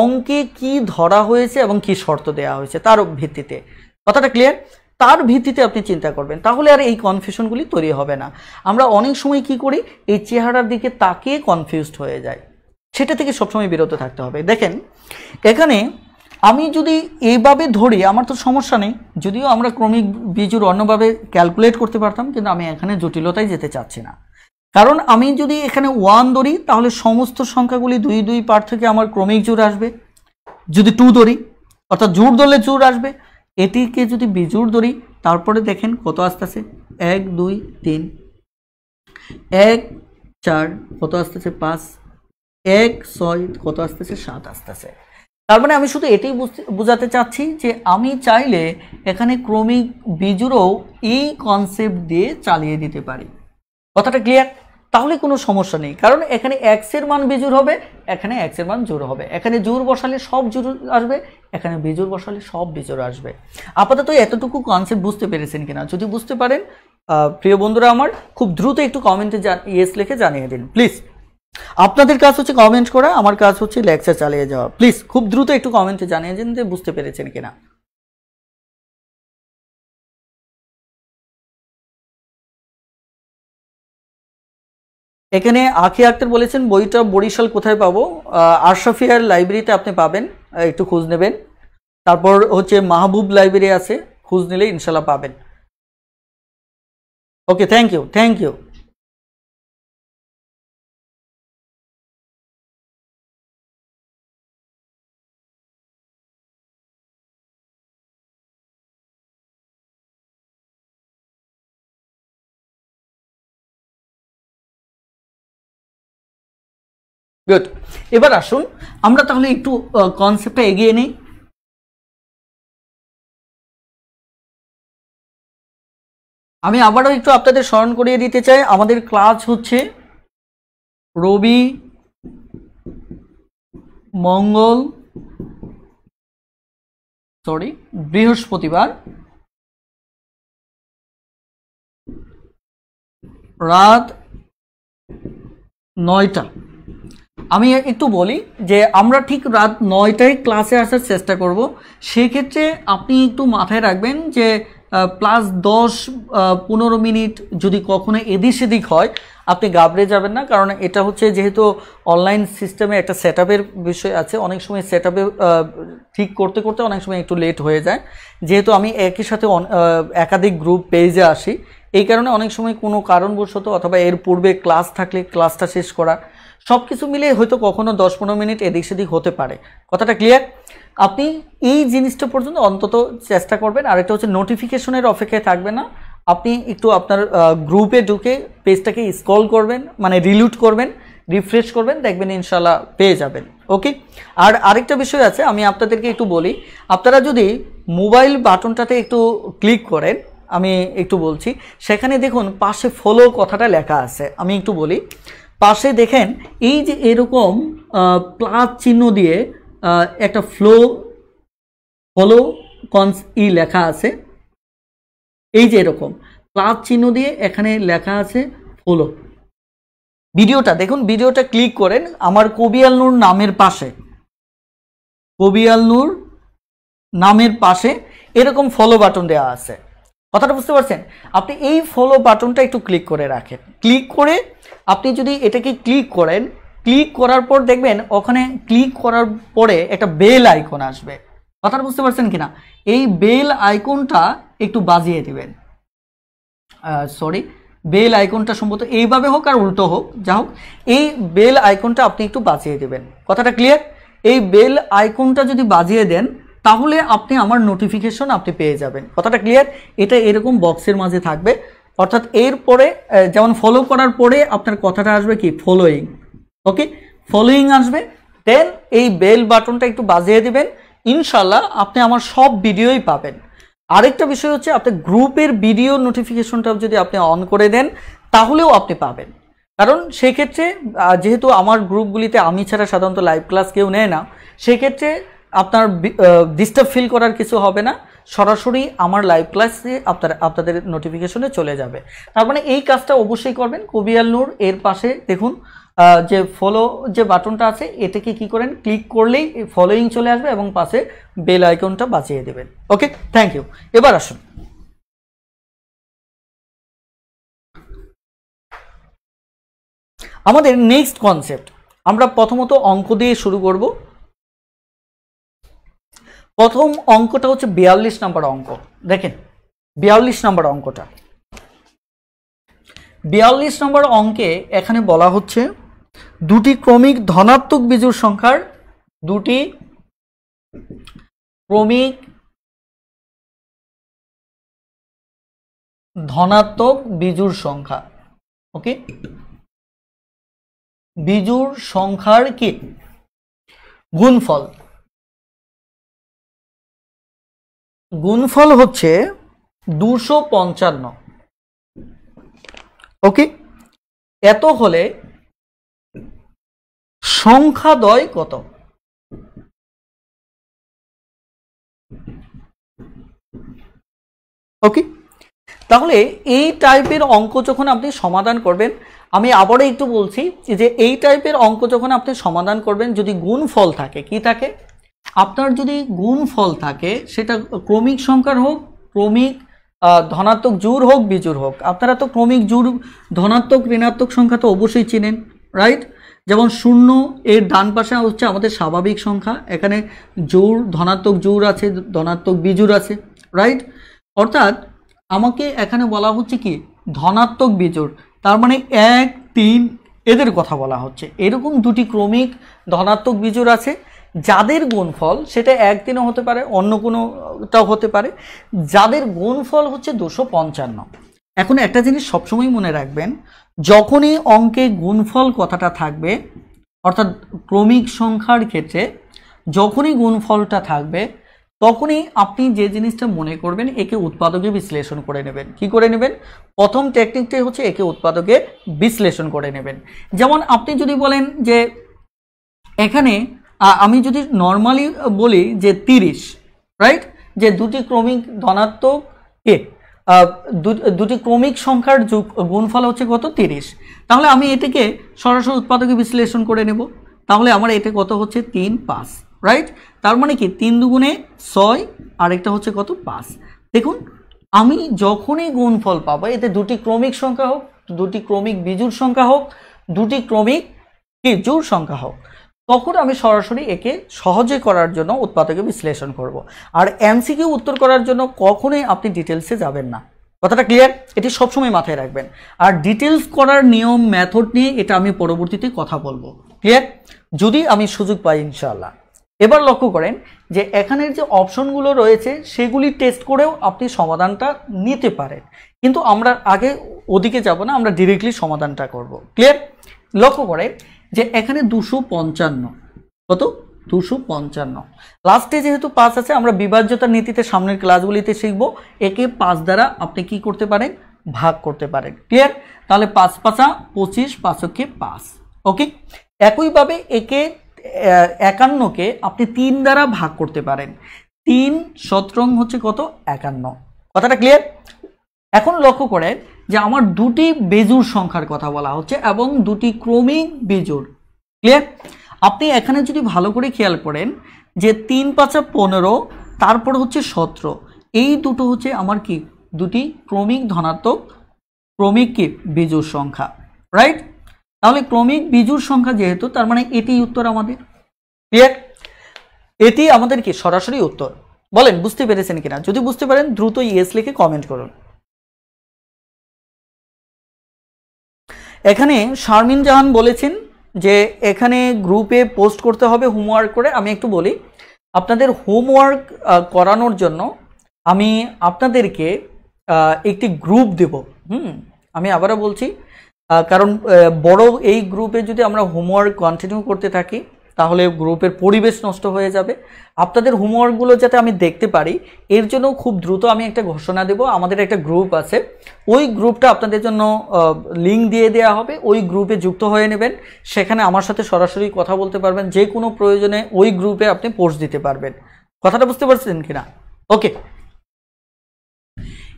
অঙ্কে কি ধরা হয়েছে এবং কি শর্ত দেওয়া হয়েছে তার ভিত্তিতে। কথাটা ক্লিয়ার? তার ভিত্তিতে আপনি চিন্তা করবেন, তাহলে আর এই কনফিউশনগুলি তৈরি হবে না। আমরা অনেক সময় কি করি, এই চেহারার দিকে তাকিয়ে কনফিউজড হয়ে যায়, সেটা থেকে সবসময় বিরত থাকতে হবে। দেখেন এখানে আমি যদি এইভাবে ধরি আমার তো সমস্যা নেই, যদিও আমরা ক্রমিক বিজোড় অন্যভাবে ক্যালকুলেট করতে পারতাম, কিন্তু আমি এখানে জটিলতায় যেতে চাচ্ছি না। কারণ আমি যদি এখানে 1 ধরি তাহলে সমস্ত সংখ্যাগুলি 2 2 পার থেকে আমার ক্রমিক জোড় আসবে। যদি 2 ধরি, অর্থাৎ জোড় ধরলে জোড় আসবে। এটিকে যদি বিজোড় ধরি তারপরে দেখেন কত আসতেছে 1 2 3, 1 4 কত আসতেছে 5, 1 6 কত আসতেছে 7 আসতেছে। তার মানে আমি শুধু এটাই বোঝাতে চাচ্ছি যে আমি চাইলে এখানে ক্রমিক বিজোড়ও এই কনসেপ্ট দিয়ে চালিয়ে দিতে পারি। কথাটা ক্লিয়ার? তাহলে কোনো সমস্যা নেই, কারণ এখানে x এর মান বিজোড় হবে, এখানে x এর মান জোড় হবে। এখানে জোড় বসালে সব জোড় আসবে, এখানে বিজোড় বসালে সব বিজোড় আসবে। আপাতত এতটুকু কনসেপ্ট বুঝতে পেরেছেন কিনা? যদি বুঝতে পারেন প্রিয় বন্ধুরা আমার, খুব দ্রুত একটু কমেন্টে ইয়েস লিখে জানিয়ে দিন প্লিজ। আপনাদের কাজ হচ্ছে কমেন্ট করা, আমার কাজ হচ্ছে লেকচার চালিয়ে যাওয়া। প্লিজ খুব দ্রুত একটু কমেন্টে জানিয়ে দিন যে বুঝতে পেরেছেন কিনা। এখানে আখি আক্তার বলেছেন বইটা বরিশাল কোথায় পাবো? আশরাফিয়ার লাইব্রেরিতে আপনি পাবেন, একটু খোঁজ নেবেন। তারপর হচ্ছে মাহবুব লাইব্রেরি আছে, খোঁজ নিলে ইনশাল্লাহ পাবেন। Okay, thank you, thank you. Good, এবার আসুন আমরা তাহলে একটু কনসেপ্টটা এগিয়ে নিই। আমি আবারও একটু আপনাদের স্মরণ করিয়ে দিতে চাই, আমাদের ক্লাস হচ্ছে রবি মঙ্গল বৃহস্পতিবার রাত 9টা। আমি একটু বলি যে আমরা ঠিক রাত 9টায় ক্লাসে আসার চেষ্টা করব। সেক্ষেত্রে আপনি একটু মাথায় রাখবেন যে প্লাস 10-15 মিনিট যদি কখনো এদিক সেদিক হয় আপনি ঘাবড়ে যাবেন না, কারণ এটা হচ্ছে যেহেতু অনলাইন সিস্টেমে একটা সেটআপের বিষয় আছে, অনেক সময় সেটআপে ঠিক করতে করতে অনেক সময় একটু লেট হয়ে যায়। যেহেতু আমি একই সাথে একাধিক গ্রুপ পেজে আসি, এই কারণে অনেক সময় কোনো কারণবশত অথবা এর পূর্বে ক্লাস থাকলে ক্লাসটা শেষ করা সব কিছু মিলে হয়তো কখনো 10-15 মিনিট এদিক সেদিক হতে পারে। কথাটা ক্লিয়ার? আপনি এই জিনিসটা পর্যন্ত অন্তত চেষ্টা করবেন। আর একটা হচ্ছে নোটিফিকেশনের অপেক্ষায় থাকবেন না, আপনি একটু আপনার গ্রুপে ঢুকে পেজটাকে স্ক্রল করবেন, মানে রিলুট করবেন, রিফ্রেশ করবেন, দেখবেন ইনশাল্লাহ পেয়ে যাবেন। ওকে। আর আরেকটা বিষয় আছে, আমি আপনাদেরকে একটু বলি, আপনারা যদি মোবাইল বাটনটাতে একটু ক্লিক করেন, আমি একটু বলছি, সেখানে দেখুন পাশে ফলো কথাটা লেখা আছে। আমি একটু বলি, পাশে দেখেন এই যে এরকম প্লাস চিহ্ন দিয়ে একটা ফলো লেখা আছে, এই যে এরকম প্লাস চিহ্ন দিয়ে এখানে লেখা আছে ফলো। ভিডিওটা দেখুন, ভিডিওটা ক্লিক করেন, আমার কবিয়াল নূর নামের পাশে, কবিয়াল নূর নামের পাশে এরকম ফলো বাটন দেওয়া আছে। কথাটা বুঝতে পারছেন? আপনি এই ফলো বাটনটা একটু ক্লিক করে রাখেন। ক্লিক করে আপনি যদি এটাকে ক্লিক করেন, ক্লিক করার পর দেখবেন ওখানে ক্লিক করার পরে একটা বেল আইকন আসবে। কথাটা বুঝতে পারছেন কিনা? এই বেল আইকনটা একটু বাজিয়ে দিবেন। সরি, বেল আইকনটা সম্ভবত এইভাবে হোক আর উল্টো হোক, যা হোক, এই বেল আইকনটা আপনি একটু বাজিয়ে দেবেন। কথাটা ক্লিয়ার? এই বেল আইকনটা যদি বাজিয়ে দেন তাহলে আপনি আমার নোটিফিকেশন আপনি পেয়ে যাবেন। কথাটা ক্লিয়ার? এটা এরকম বক্সের মাঝে থাকবে, অর্থাৎ এরপরে যেমন ফলো করার পরে আপনার কথাটা আসবে কি ফলোয়িং। ওকে, ফলোয়িং আসবে, দেন এই বেল বাটনটা একটু বাজিয়ে দিবেন, ইনশাল্লাহ আপনি আমার সব ভিডিওই পাবেন। আরেকটা বিষয় হচ্ছে, আপনি গ্রুপের ভিডিও নোটিফিকেশনটা যদি আপনি অন করে দেন তাহলেও আপনি পাবেন। কারণ সেক্ষেত্রে যেহেতু আমার গ্রুপগুলিতে আমি ছাড়া সাধারণত লাইভ ক্লাস কেউ নেয় না, সেক্ষেত্রে আপনার ডিস্টার্ব ফিল করার কিছু হবে না, সরাসরি আমার লাইভ ক্লাসে আপনাদের নোটিফিকেশনে চলে যাবে। তার মানে এই কাজটা অবশ্যই করবেন। কবিয়াল নূর এর পাশে দেখুন যে ফলো যে বাটনটা আছে, এটাকে কি করেন, ক্লিক করলেই ফলোইং চলে আসবে এবং পাশে বেল আইকনটা বাজিয়ে দেবেন। ওকে, থ্যাংক ইউ। এবার আসুন, আমাদের নেক্সট কনসেপ্ট। আমরা প্রথমত অঙ্ক দিয়ে শুরু করব। প্রথম অঙ্কটা হচ্ছে 42 নম্বর অঙ্ক। দেখেন 42 নম্বর অঙ্কটা, 42 নম্বর অঙ্কে এখানে বলা হচ্ছে দুটি ক্রমিক ধনাত্মক বিজোড় সংখ্যার, দুটি ক্রমিক ধনাত্মক বিজোড় সংখ্যা, ওকে, বিজোড় সংখ্যার কি গুণফল। গুণফল হচ্ছে 255। ওকে, এত হলে সংখ্যাদ্বয় কত? ওকে, তাহলে এই টাইপের অঙ্ক যখন আপনি সমাধান করবেন, আমি আবারও একটু বলছি যে এই টাইপের অঙ্ক যখন আপনি সমাধান করবেন, যদি গুণফল থাকে, কি থাকে আপনার, যদি গুণফল থাকে সেটা ক্রমিক সংখ্যার হোক, ক্রমিক ধনাত্মক জোড় হোক, বিজোড় হোক। আপনারা তো ক্রমিক জোড় ধনাত্মক ঋণাত্মক সংখ্যা তো অবশ্যই চিনেন, রাইট? যেমন 0 এর ডান পাশে হচ্ছে আমাদের স্বাভাবিক সংখ্যা, এখানে জোড় ধনাত্মক জোড় আছে, ধনাত্মক বিজোড় আছে, রাইট? অর্থাৎ আমাকে এখানে বলা হচ্ছে কি ধনাত্মক বিজোড়, তার মানে 1, 3 এদের কথা বলা হচ্ছে। এরকম দুটি ক্রমিক ধনাত্মক বিজোড় আছে যাদের গুণফল সেটা 1, 3ও হতে পারে, অন্য কোনোটাও হতে পারে, যাদের গুণফল হচ্ছে 255। এখন একটা জিনিস সবসময় মনে রাখবেন, যখনই অঙ্কে গুণফল কথাটা থাকবে, অর্থাৎ ক্রমিক সংখ্যার ক্ষেত্রে যখনই গুণফলটা থাকবে, তখনই আপনি যে জিনিসটা মনে করবেন, একে উৎপাদকে বিশ্লেষণ করে নেবেন। কি করে নেবেন? প্রথম টেকনিকটাই হচ্ছে একে উৎপাদকে বিশ্লেষণ করে নেবেন। যেমন আপনি যদি বলেন যে এখানে আমি যদি নর্মালি বলি যে 30, রাইট, যে দুটি ক্রমিক ধনাত্মক দুটি ক্রমিক সংখ্যার গুণফল হচ্ছে কত 30, তাহলে আমি এটাকে সরাসরি উৎপাদকে বিশ্লেষণ করে নেব। তাহলে আমার এটা কত হচ্ছে 3, 5, রাইট? তার মানে কি 3 দুগুণে 6, আরেকটা হচ্ছে কত 5। দেখুন আমি যখনই গুণফল পাবো, এতে দুটি ক্রমিক সংখ্যা হোক, দুটি ক্রমিক বিজোড় সংখ্যা হোক, দুটি ক্রমিক জোড় সংখ্যা হোক, তখন আমি সরাসরি একে সহজে করার জন্য উৎপাদকে বিশ্লেষণ করব। আর এমসিকিউ উত্তর করার জন্য কখনোই আপনি ডিটেলসে যাবেন না। কথাটা ক্লিয়ার? এটি সবসময় মাথায় রাখবেন। আর ডিটেলস করার নিয়ম মেথড নিয়ে এটা আমি পরবর্তীতে কথা বলবো, ক্লিয়ার, যদি আমি সুযোগ পাই ইনশাআল্লাহ। এবার লক্ষ্য করেন যে এখানের যে অপশনগুলো রয়েছে সেগুলি টেস্ট করেও আপনি সমাধানটা নিতে পারেন, কিন্তু আমরা আগে ওদিকে যাব না, আমরা ডিরেক্টলি সমাধানটা করব, ক্লিয়ার? লক্ষ্য করেন যে এখানে 255, কত? 255। লাস্টে যেহেতু 5 আছে, আমরা বিভাজ্যতার নীতিতে সামনের ক্লাসগুলিতে শিখব একে 5 দ্বারা আপনি কি করতে পারেন, ভাগ করতে পারেন, ক্লিয়ার? তাহলে 5 5 25, 5 কে 5, ওকে। একইভাবে একে 51কে আপনি 3 দ্বারা ভাগ করতে পারেন, 3 17 হচ্ছে কত, 51, কথাটা ক্লিয়ার? এখন লক্ষ্য করেন যে আমার দুটি বেজোড় সংখ্যার কথা বলা হচ্ছে এবং দুটি ক্রমিক বেজোড়, ক্লিয়ার? আপনি এখানে যদি ভালো করে খেয়াল করেন যে 3 5 15, তারপর হচ্ছে 17, এই দুটো হচ্ছে আমার কি, দুটি ক্রমিক ধনাত্মক ক্রমিক কি বেজোড় সংখ্যা, রাইট? তাহলে ক্রমিক বেজোড় সংখ্যা যেহেতু, তার মানে এটি উত্তর আমাদের, ক্লিয়ার? এটি আমাদের কি সরাসরি উত্তর। বলেন বুঝতে পেরেছেন কিনা? যদি বুঝতে পারেন দ্রুত ইয়েস লিখে কমেন্ট করুন। এখানে শারমিন জাহান বলেছেন যে এখানে গ্রুপে পোস্ট করতে হবে হোমওয়ার্ক করে। আমি একটু বলি, আপনাদের হোমওয়ার্ক করানোর জন্য আমি আপনাদেরকে একটি গ্রুপ দেব। আমি আবারও বলছি, কারণ বড় এই গ্রুপে যদি আমরা হোমওয়ার্ক কন্টিনিউ করতে থাকি তাহলে গ্রুপের পরিবেশ নষ্ট হয়ে যাবে। আপনাদের হোমওয়ার্কগুলো যাতে আমি দেখতে পারি এর জন্য খুব দ্রুত আমি একটা ঘোষণা দেব। আমাদের একটা গ্রুপ আছে, ওই গ্রুপটা আপনাদের জন্য লিঙ্ক দিয়ে দেওয়া হবে, ওই গ্রুপে যুক্ত হয়ে নেবেন। সেখানে আমার সাথে সরাসরি কথা বলতে পারবেন, যে কোনো প্রয়োজনে ওই গ্রুপে আপনি পোস্ট দিতে পারবেন। কথাটা বুঝতে পারছেন কিনা? ওকে,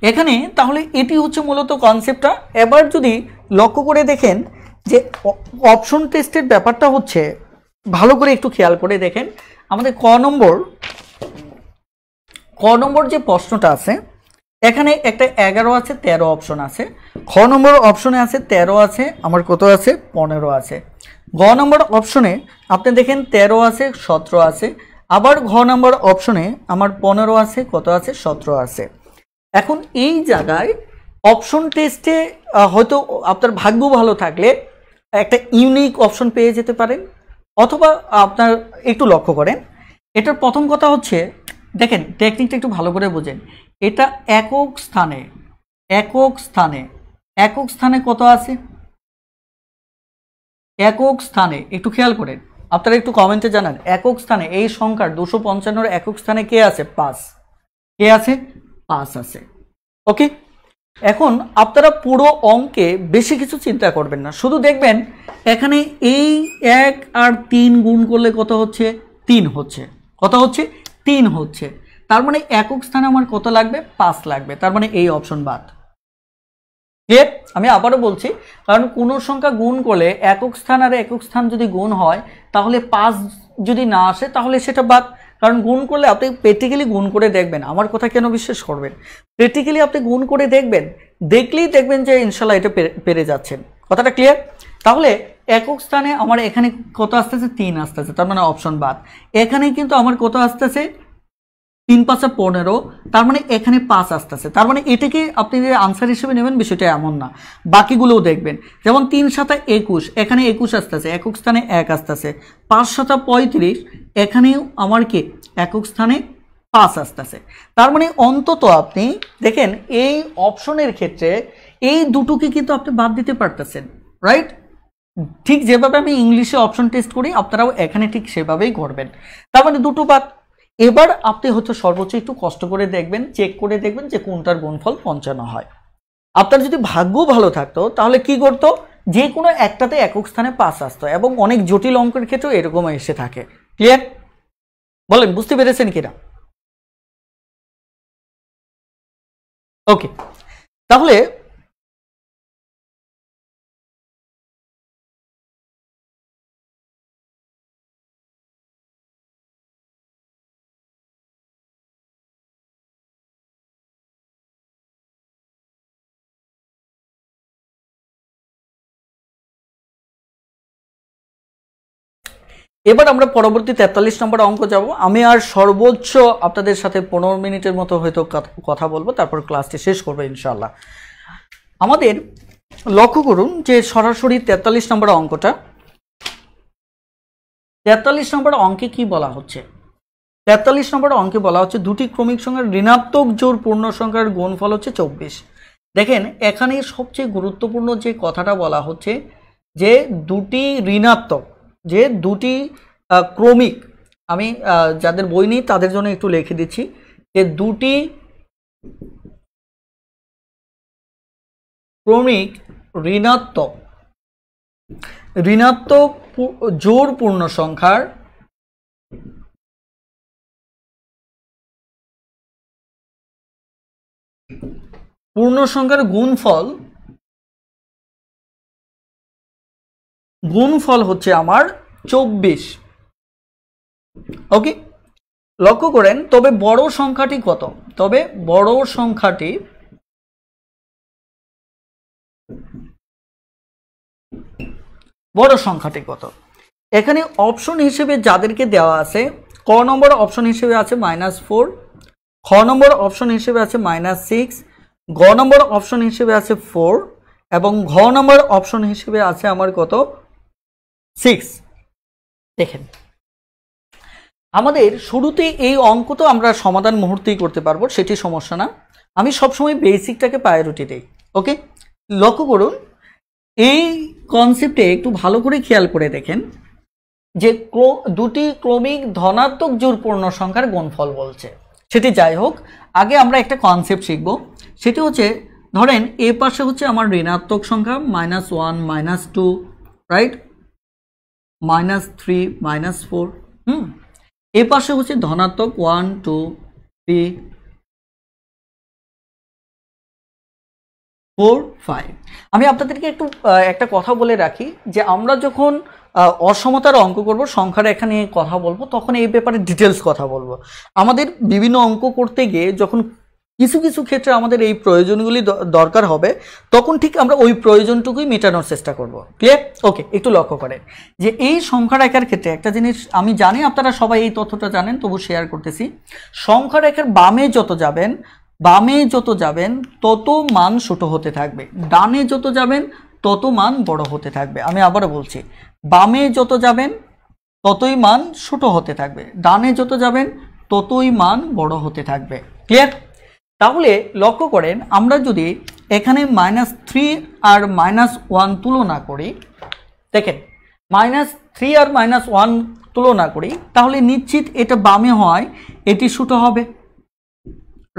এখানে তাহলে এটি হচ্ছে মূলত কনসেপ্টটা। এবার যদি লক্ষ্য করে দেখেন যে অপশন টেস্টের ব্যাপারটা হচ্ছে, ভালো করে একটু খেয়াল করে দেখেন, আমাদের ক নম্বর যে প্রশ্নটা আছে এখানে একটা 11 আছে, 13 অপশন আছে। খ নম্বর অপশনে আছে 13 আছে, আমার কত আছে, 15 আছে। গ নম্বর অপশনে আপনি দেখেন 13 আছে, 17 আছে। আবার ঘ নম্বর অপশনে আমার 15 আছে, কত আছে, 17 আছে। এখন এই জায়গায় অপশন টেস্টে হয়তো আপনার ভাগ্য ভালো থাকলে একটা ইউনিক অপশন পেয়ে যেতে পারেন, অথবা আপনার একটু লক্ষ্য করেন। এটার প্রথম কথা হচ্ছে, দেখেন টেকনিকটা একটু ভালো করে বোঝেন। এটা একক স্থানে কত আছে, একক স্থানে একটু খেয়াল করেন, আপনারা একটু কমেন্টে জানান। একক স্থানে এই সংখ্যার 255 একক স্থানে কে আছে, 5, কে আছে, 5 আছে, ওকে। এখন আপনারা পুরো অঙ্কে বেশি কিছু চিন্তা করবেন না, শুধু দেখবেন এখানে এই 1 আর 3 গুণ করলে কত হচ্ছে, 3 হচ্ছে, কত হচ্ছে, 3 হচ্ছে। তার মানে একক স্থানে আমার কত লাগবে, 5 লাগবে। তার মানে এই অপশন বাদ, ক্লিয়ার? আমি আবারও বলছি, কারণ কোন সংখ্যা গুণ করলে একক স্থান আর একক স্থান যদি গুণ হয় তাহলে 5 যদি না আসে তাহলে সেটা বাদ। কারণ গুণ করলে আপনি প্র্যাকটিক্যালি গুণ করে দেখবেন, আমার কথা কেন বিশ্বাস করবেন, প্র্যাকটিক্যালি আপনি গুণ করে দেখবেন, দেখলেই দেখবেন যে ইনশাল্লাহ এটা পেরে যাচ্ছেন। কথাটা ক্লিয়ার? তাহলে একক স্থানে আমার এখানে কত আসতেছে, 3 আসতেছে, তার মানে অপশন বাদ। এখানে কিন্তু আমার কত আসতেছে, 3 5 15, তার মানে এখানে 5 আসতেছে। তার মানে এটাকে আপনি যে আনসার হিসেবে নেবেন বিষয়টা এমন না, বাকিগুলোও দেখবেন। যেমন 3 7 21, এখানে 21 আসতেছে, একক স্থানে 1 আসতেছে। 5 7 35, এখানেও আমার কি একক স্থানে 5 আসতেছে। তার মানে অন্তত আপনি দেখেন এই অপশনের ক্ষেত্রে এই দুটোকে কিন্তু আপনি বাদ দিতে পারতেছেন, রাইট? ঠিক যেভাবে আমি ইংলিশে অপশন টেস্ট করি আপনারাও এখানে ঠিক সেভাবেই করবেন। তার মানে দুটো বাদ। এবার আপনি হয়তো সর্বোচ্চ একটু কষ্ট করে দেখবেন, চেক করে দেখবেন যে কোনটার গুণফল 55 হয়। আপনার যদি ভাগ্য ভালো থাকতো তাহলে কি করতো, যে কোনো একটাতে একক স্থানে 5 আসতো, এবং অনেক জটিল অঙ্কের ক্ষেত্রেও এরকম এসে থাকে। ক্লিয়ার? বলেন বুঝতে পেরেছেন কিনা? ওকে, তাহলে এবার আমরা পরবর্তী 43 নম্বর অঙ্ক যাব। আমি আর সর্বোচ্চ আপনাদের সাথে 15 মিনিটের মতো হয়তো কথা বলবো, তারপর ক্লাসটি শেষ করবো ইনশাআল্লাহ। আমাদের লক্ষ্য করুন যে সরাসরি 43 নম্বর অঙ্কটা। 43 নম্বর অঙ্কে কি বলা হচ্ছে? 43 নম্বর অঙ্কে বলা হচ্ছে দুটি ক্রমিক সংখ্যার ঋণাত্মক জোড় পূর্ণ সংখ্যার গুণফল হচ্ছে 24। দেখেন এখানে সবচেয়ে গুরুত্বপূর্ণ যে কথাটা বলা হচ্ছে যে দুটি ঋণাত্মক, যে দুটি ক্রমিক, আমি যাদের বই নেই তাদের জন্য একটু লিখে দিচ্ছি যে দুটি ক্রমিক ঋণাত্মক জোড় পূর্ণ সংখ্যার গুণফল হচ্ছে আমার 24। ওকে, লক্ষ্য করেন তবে বড় সংখ্যাটি কত? তবে বড় সংখ্যাটি কত? এখানে অপশন হিসেবে যাদেরকে দেওয়া আছে, ক নম্বর অপশন হিসেবে আছে -4, খ নম্বর অপশন হিসেবে আছে -6, গ নম্বর অপশন হিসেবে আছে 4 এবং ঘ নম্বর অপশন হিসেবে আছে আমার কত? 6। দেখেন আমাদের শুরুতে এই অঙ্ক তো আমরা সমাধান মুহূর্তেই করতে পারবো, সেটি সমস্যা না। আমি সবসময় বেসিকটাকে প্রায়োরিটি দিই। ওকে, লক্ষ্য করুন এই কনসেপ্টে একটু ভালো করে খেয়াল করে দেখেন যে দুটি ক্রমিক ধনাত্মক জোড় পূর্ণ সংখ্যার গুণফল বলছে। সেটি যাই হোক, আগে আমরা একটা কনসেপ্ট শিখব। সেটি হচ্ছে ধরেন এ পাশে হচ্ছে আমার ঋণাত্মক সংখ্যা -1 -2, রাইট, -3 -4, এ পাশে হচ্ছে ধনাত্মক 1 2 3 4 5। আমি আপনাদেরকে একটু একটা কথা বলে রাখি যে আমরা যখন অসমতার অঙ্ক করব, সংখ্যার এখানে কথা বলবো, তখন এই ব্যাপারে ডিটেলস কথা বলবো। আমাদের বিভিন্ন অঙ্ক করতে গিয়ে যখন কিছু কিছু ক্ষেত্রে আমাদের এই প্রয়োজনগুলি দরকার হবে, তখন ঠিক আমরা ওই প্রয়োজনটুকুই মেটানোর চেষ্টা করব। ক্লিয়ার? ওকে, একটু লক্ষ্য করেন যে এই সংখ্যা রেখার ক্ষেত্রে একটা জিনিস আমি জানি আপনারা সবাই এই তথ্যটা জানেন, তবু শেয়ার করতেছি। সংখ্যা রেখার বামে যত যাবেন তত মান ছোট হতে থাকবে, ডানে যত যাবেন তত মান বড় হতে থাকবে। আমি আবারও বলছি, বামে যত যাবেন ততই মান ছোট হতে থাকবে, ডানে যত যাবেন ততই মান বড় হতে থাকবে। ক্লিয়ার? তাহলে লক্ষ্য করেন আমরা যদি এখানে -3 আর -1 তুলনা করি, দেখেন -3 আর -1 তুলনা করি, তাহলে নিশ্চিত এটা বামে হয়, এটি ছোট হবে,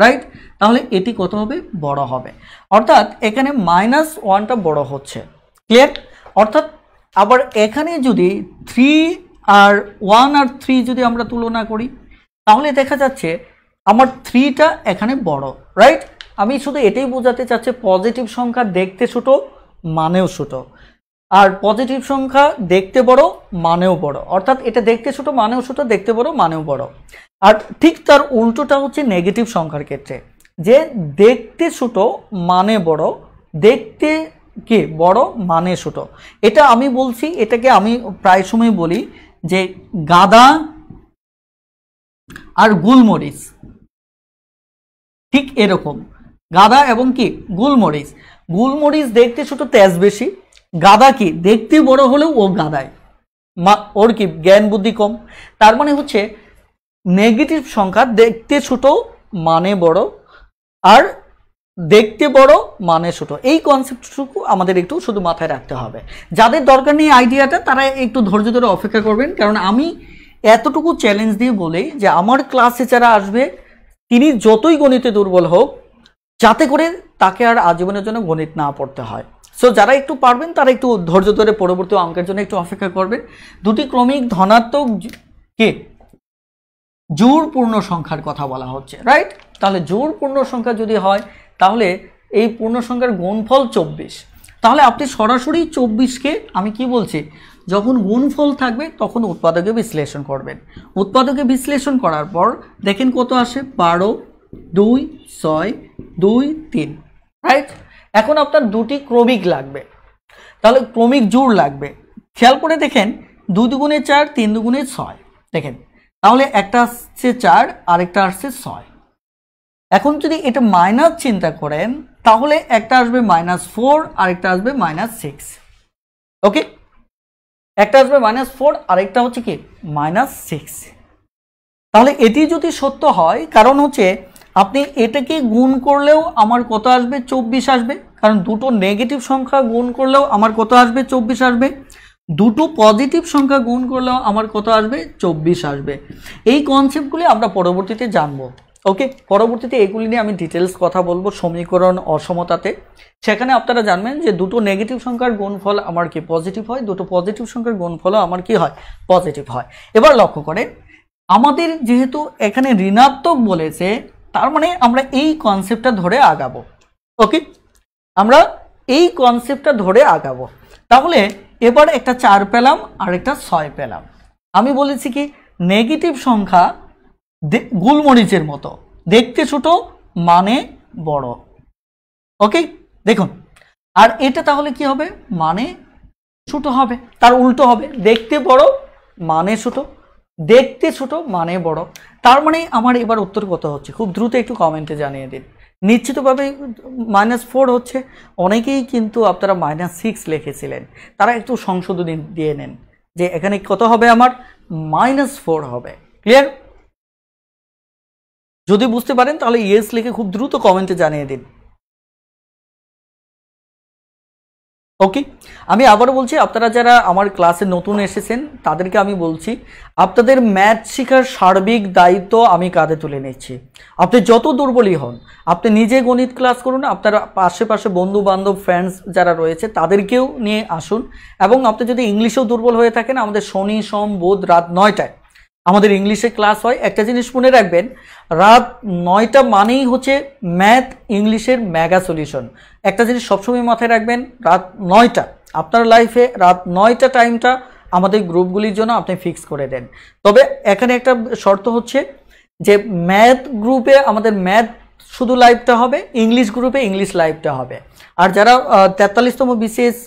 রাইট? তাহলে এটি কত হবে? বড় হবে। অর্থাৎ এখানে -1টা বড় হচ্ছে। ক্লিয়ার? অর্থাৎ আবার এখানে যদি 1 আর 3 যদি আমরা তুলনা করি, তাহলে দেখা যাচ্ছে আমার 3টা এখানে বড়, রাইট? আমি শুধু এটাই বোঝাতে চাচ্ছি পজিটিভ সংখ্যা দেখতে ছোট, মানেও ছোট, আর পজিটিভ সংখ্যা দেখতে বড়, মানেও বড়। অর্থাৎ এটা দেখতে ছোট, মানেও ছোট, দেখতে বড়, মানেও বড়। আর ঠিক তার উল্টোটা হচ্ছে নেগেটিভ সংখ্যার ক্ষেত্রে, যে দেখতে ছোট মানে বড়, দেখতে কি বড় মানে ছোট। এটা আমি বলছি, এটাকে আমি প্রায় সময় বলি যে গাদা আর গুলমরিচ, ঠিক এরকম। গাদা এবং কি গুলমরিচ, গুলমরিচ দেখতে ছোট, তেজ বেশি। গাদা কি দেখতে বড় হলেও ও গাদায়, ওর কি জ্ঞান বুদ্ধি কম। তার মানে হচ্ছে নেগেটিভ সংখ্যা দেখতে ছোট মানে বড়, আর দেখতে বড় মানে ছোট। এই কনসেপ্টটুকু আমাদের একটু শুধু মাথায় রাখতে হবে। যাদের দরকার নেই আইডিয়াটা, তারা একটু ধৈর্য ধরে অপেক্ষা করবেন, কারণ আমি এতটুকু চ্যালেঞ্জ দিয়ে বলি যে আমার ক্লাসে যারা আসবে তিনি যতই গণিতে দুর্বল হোক, যাতে করে তাকে আর আজীবনের জন্য গণিত না পড়তে হয়। সো যারা একটু পারবেন তারা একটু ধৈর্য ধরে পরবর্তী অঙ্কের জন্য একটু অপেক্ষা করবেন। দুটি ক্রমিক ধনাত্মক কি জোড় পূর্ণ সংখ্যার কথা বলা হচ্ছে, রাইট? তাহলে জোড় পূর্ণ সংখ্যা যদি হয়, তাহলে এই পূর্ণ সংখ্যার গুণফল 24। তাহলে আপনি সরাসরি 24কে আমি কি বলছি, যখন গুণফল থাকবে তখন উৎপাদকে বিশ্লেষণ করবেন। উৎপাদকে বিশ্লেষণ করার পর দেখেন কত আসে, 12 2 6 2 3, রাইট? এখন আপনার দুটি ক্রমিক লাগবে, তাহলে ক্রমিক জোড় লাগবে। খেয়াল করে দেখেন 2 দুগুণে 4, 3 দুগুণে 6। দেখেন তাহলে একটা আসছে 4 আর একটা আসছে 6। এখন যদি এটা মাইনাস চিন্তা করেন তাহলে একটা আসবে -4 আর একটা আসবে -6। ওকে, একটা আসবে -4 আর একটা হচ্ছে কি -6। তাহলে এটি যদি সত্য হয়, কারণ হচ্ছে আপনি এটাকে গুণ করলেও আমার কত আসবে 24 আসবে, কারণ দুটো নেগেটিভ সংখ্যা গুণ করলেও আমার কত আসবে 24 আসবে, দুটো পজিটিভ সংখ্যা গুণ করলেও আমার কত আসবে 24 আসবে। এই কনসেপ্টগুলি আমরা পরবর্তীতে জানবো। ওকে, পরবর্তীতে এগুলি নিয়ে আমি ডিটেলস কথা বলবো সমীকরণ অসমতাতে। সেখানে আপনারা জানবেন যে দুটো নেগেটিভ সংখ্যার গুণফল আমার কি পজিটিভ হয়, দুটো পজিটিভ সংখ্যার গুণফলও আমার কি হয় পজিটিভ হয়। এবার লক্ষ্য করেন, আমাদের যেহেতু এখানে ঋণাত্মক বলেছে, তার মানে আমরা এই কনসেপ্টটা ধরে আগাবো। ওকে, আমরা এই কনসেপ্টটা ধরে আগাবো। তাহলে এবার একটা 4 পেলাম আর একটা 6 পেলাম। আমি বলেছি কি নেগেটিভ সংখ্যা গোলমরিচের মতো, দেখতে ছোট মানে বড়। ওকে, দেখুন, আর এটা তাহলে কি হবে মানে ছোট হবে, তার উল্টো হবে, দেখতে বড় মানে ছোট, দেখতে ছোট মানে বড়। তার মানে আমার এবার উত্তর কত হচ্ছে খুব দ্রুত একটু কমেন্টে জানিয়ে দিন। নিশ্চিতভাবে -4 হচ্ছে। অনেকেই কিন্তু আপনারা -6 লিখেছিলেন, তারা একটু সংশোধনী দিয়ে নেন যে এখানে কত হবে আমার -4 হবে। ক্লিয়ার? যদি বুঝতে পারেন তাহলে ইয়েস লিখে খুব দ্রুত কমেন্টে জানিয়ে দিন। ওকে, আমি আবারও বলছি, আপনারা যারা আমার ক্লাসে নতুন এসেছেন তাদেরকে আমি বলছি, আপনাদের ম্যাথ শেখার সার্বিক দায়িত্ব আমি কাঁধে তুলে নিচ্ছি। আপনি যত দুর্বলই হন, আপনি নিজে গণিত ক্লাস করুন, আপনার আশেপাশে বন্ধু বান্ধব ফ্রেন্ডস যারা রয়েছে তাদেরকেও নিয়ে আসুন। এবং আপনি যদি ইংলিশেও দুর্বল হয়ে থাকেন, আমাদের শনি সোম বুধ রাত 9টায় আমাদের ইংলিশে ক্লাস হয়। একটা জিনিস মনে রাখবেন, রাত 9টা মানেই হচ্ছে ম্যাথ ইংলিশের মেগা সলিউশন। একটা জিনিস সবসময় মাথায় রাখবেন, রাত 9টা আপনার লাইফে রাত 9টা টাইমটা আমাদের গ্রুপগুলির জন্য আপনি ফিক্স করে দেন। তবে এখানে একটা শর্ত হচ্ছে যে ম্যাথ গ্রুপে আমাদের ম্যাথ শুধু লাইভটা হবে, ইংলিশ গ্রুপে ইংলিশ লাইভটা হবে। আর যারা 43তম বিসিএস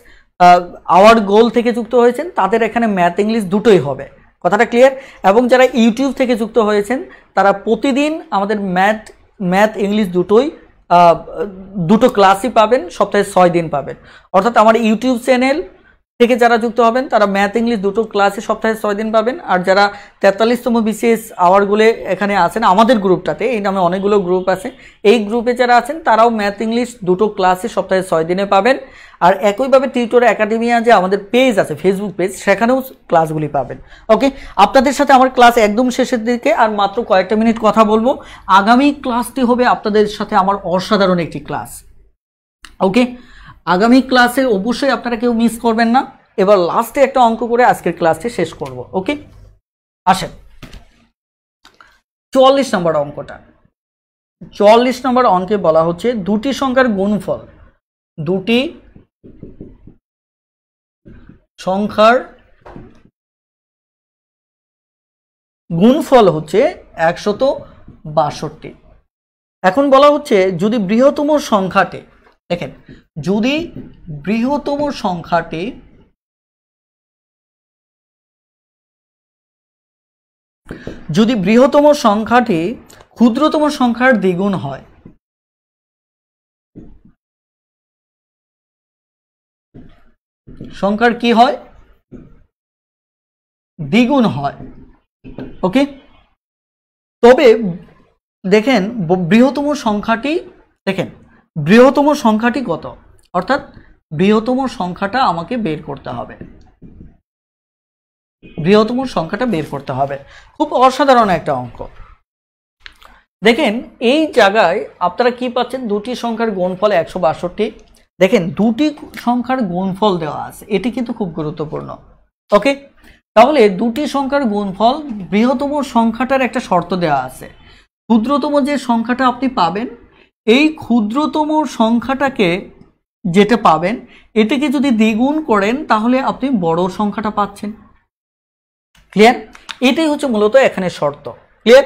আওয়ার গোল থেকে যুক্ত হয়েছেন তাদের এখানে ম্যাথ ইংলিশ দুটোই হবে। কথাটা ক্লিয়ার? এবং যারা ইউটিউব থেকে যুক্ত হয়েছেন তারা প্রতিদিন আমাদের ম্যাথ ইংলিশ দুটো ক্লাসই পাবেন, সপ্তাহে 6 দিন পাবেন। অর্থাৎ আমার ইউটিউব চ্যানেল থেকে যারা যুক্ত হবেন তারা ম্যাথ ইংলিশ দুটো ক্লাসে সপ্তাহে 6 দিন পাবেন। আর যারা 43তম বিসিএস আওয়ারগুলো এখানে আছেন আমাদের গ্রুপটাতে, এই নামে অনেকগুলো গ্রুপ আছে, এই গ্রুপে যারা আছেন তারাও ম্যাথ ইংলিশ দুটো ক্লাসে সপ্তাহে 6 দিনে পাবেন। আর একইভাবে টিউটর একাডেমিয়া যে আমাদের পেজ আছে, ফেসবুক পেজ, সেখানেও ক্লাসগুলি পাবেন। ওকে, আপনাদের সাথে আমার ক্লাস একদম শেষের দিকে, আর মাত্র কয়েকটা মিনিট কথা বলবো। আগামী ক্লাসটি হবে আপনাদের সাথে আমার অসাধারণ একটি ক্লাস। ওকে, আগামী ক্লাসে অবশ্যই আপনারা কেউ মিস করবেন না। এবার লাস্টে একটা অঙ্ক করে আজকের ক্লাসটি শেষ করব। ওকে, আসেন 44 নম্বর অঙ্কটা। 44 নম্বর অঙ্কে বলা হচ্ছে দুটি সংখ্যার গুণফল, দুটি সংখ্যার গুণফল হচ্ছে 162। এখন বলা হচ্ছে যদি বৃহত্তম সংখ্যাটি, দেখেন, যদি বৃহত্তম সংখ্যাটি ক্ষুদ্রতম সংখ্যার দ্বিগুণ হয়, সংখ্যার কি হয় দ্বিগুণ হয়। ওকে, তবে দেখেন বৃহত্তম সংখ্যাটি, দেখেন বৃহত্তম সংখ্যাটি কত, অর্থাৎ বৃহত্তম সংখ্যাটা আমাকে বের করতে হবে, বৃহত্তম সংখ্যাটা বের করতে হবে। খুব অসাধারণ একটা অঙ্ক। দেখেন এই জায়গায় আপনারা কি পাচ্ছেন, দুটি সংখ্যার গুণফল 162। দেখেন দুটি সংখ্যার গুণফল দেওয়া আছে, এটি কিন্তু খুব গুরুত্বপূর্ণ। ওকে, তাহলে দুটি সংখ্যার গুণফল, বৃহত্তম সংখ্যাটার একটা শর্ত দেওয়া আছে, ক্ষুদ্রতম যে সংখ্যাটা আপনি পাবেন, এই ক্ষুদ্রতম সংখ্যাটাকে যেটা পাবেন এটাকে যদি দ্বিগুণ করেন তাহলে আপনি বড় সংখ্যাটা পাচ্ছেন। ক্লিয়ার? এটাই হচ্ছে মূলত এখানে শর্ত। ক্লিয়ার?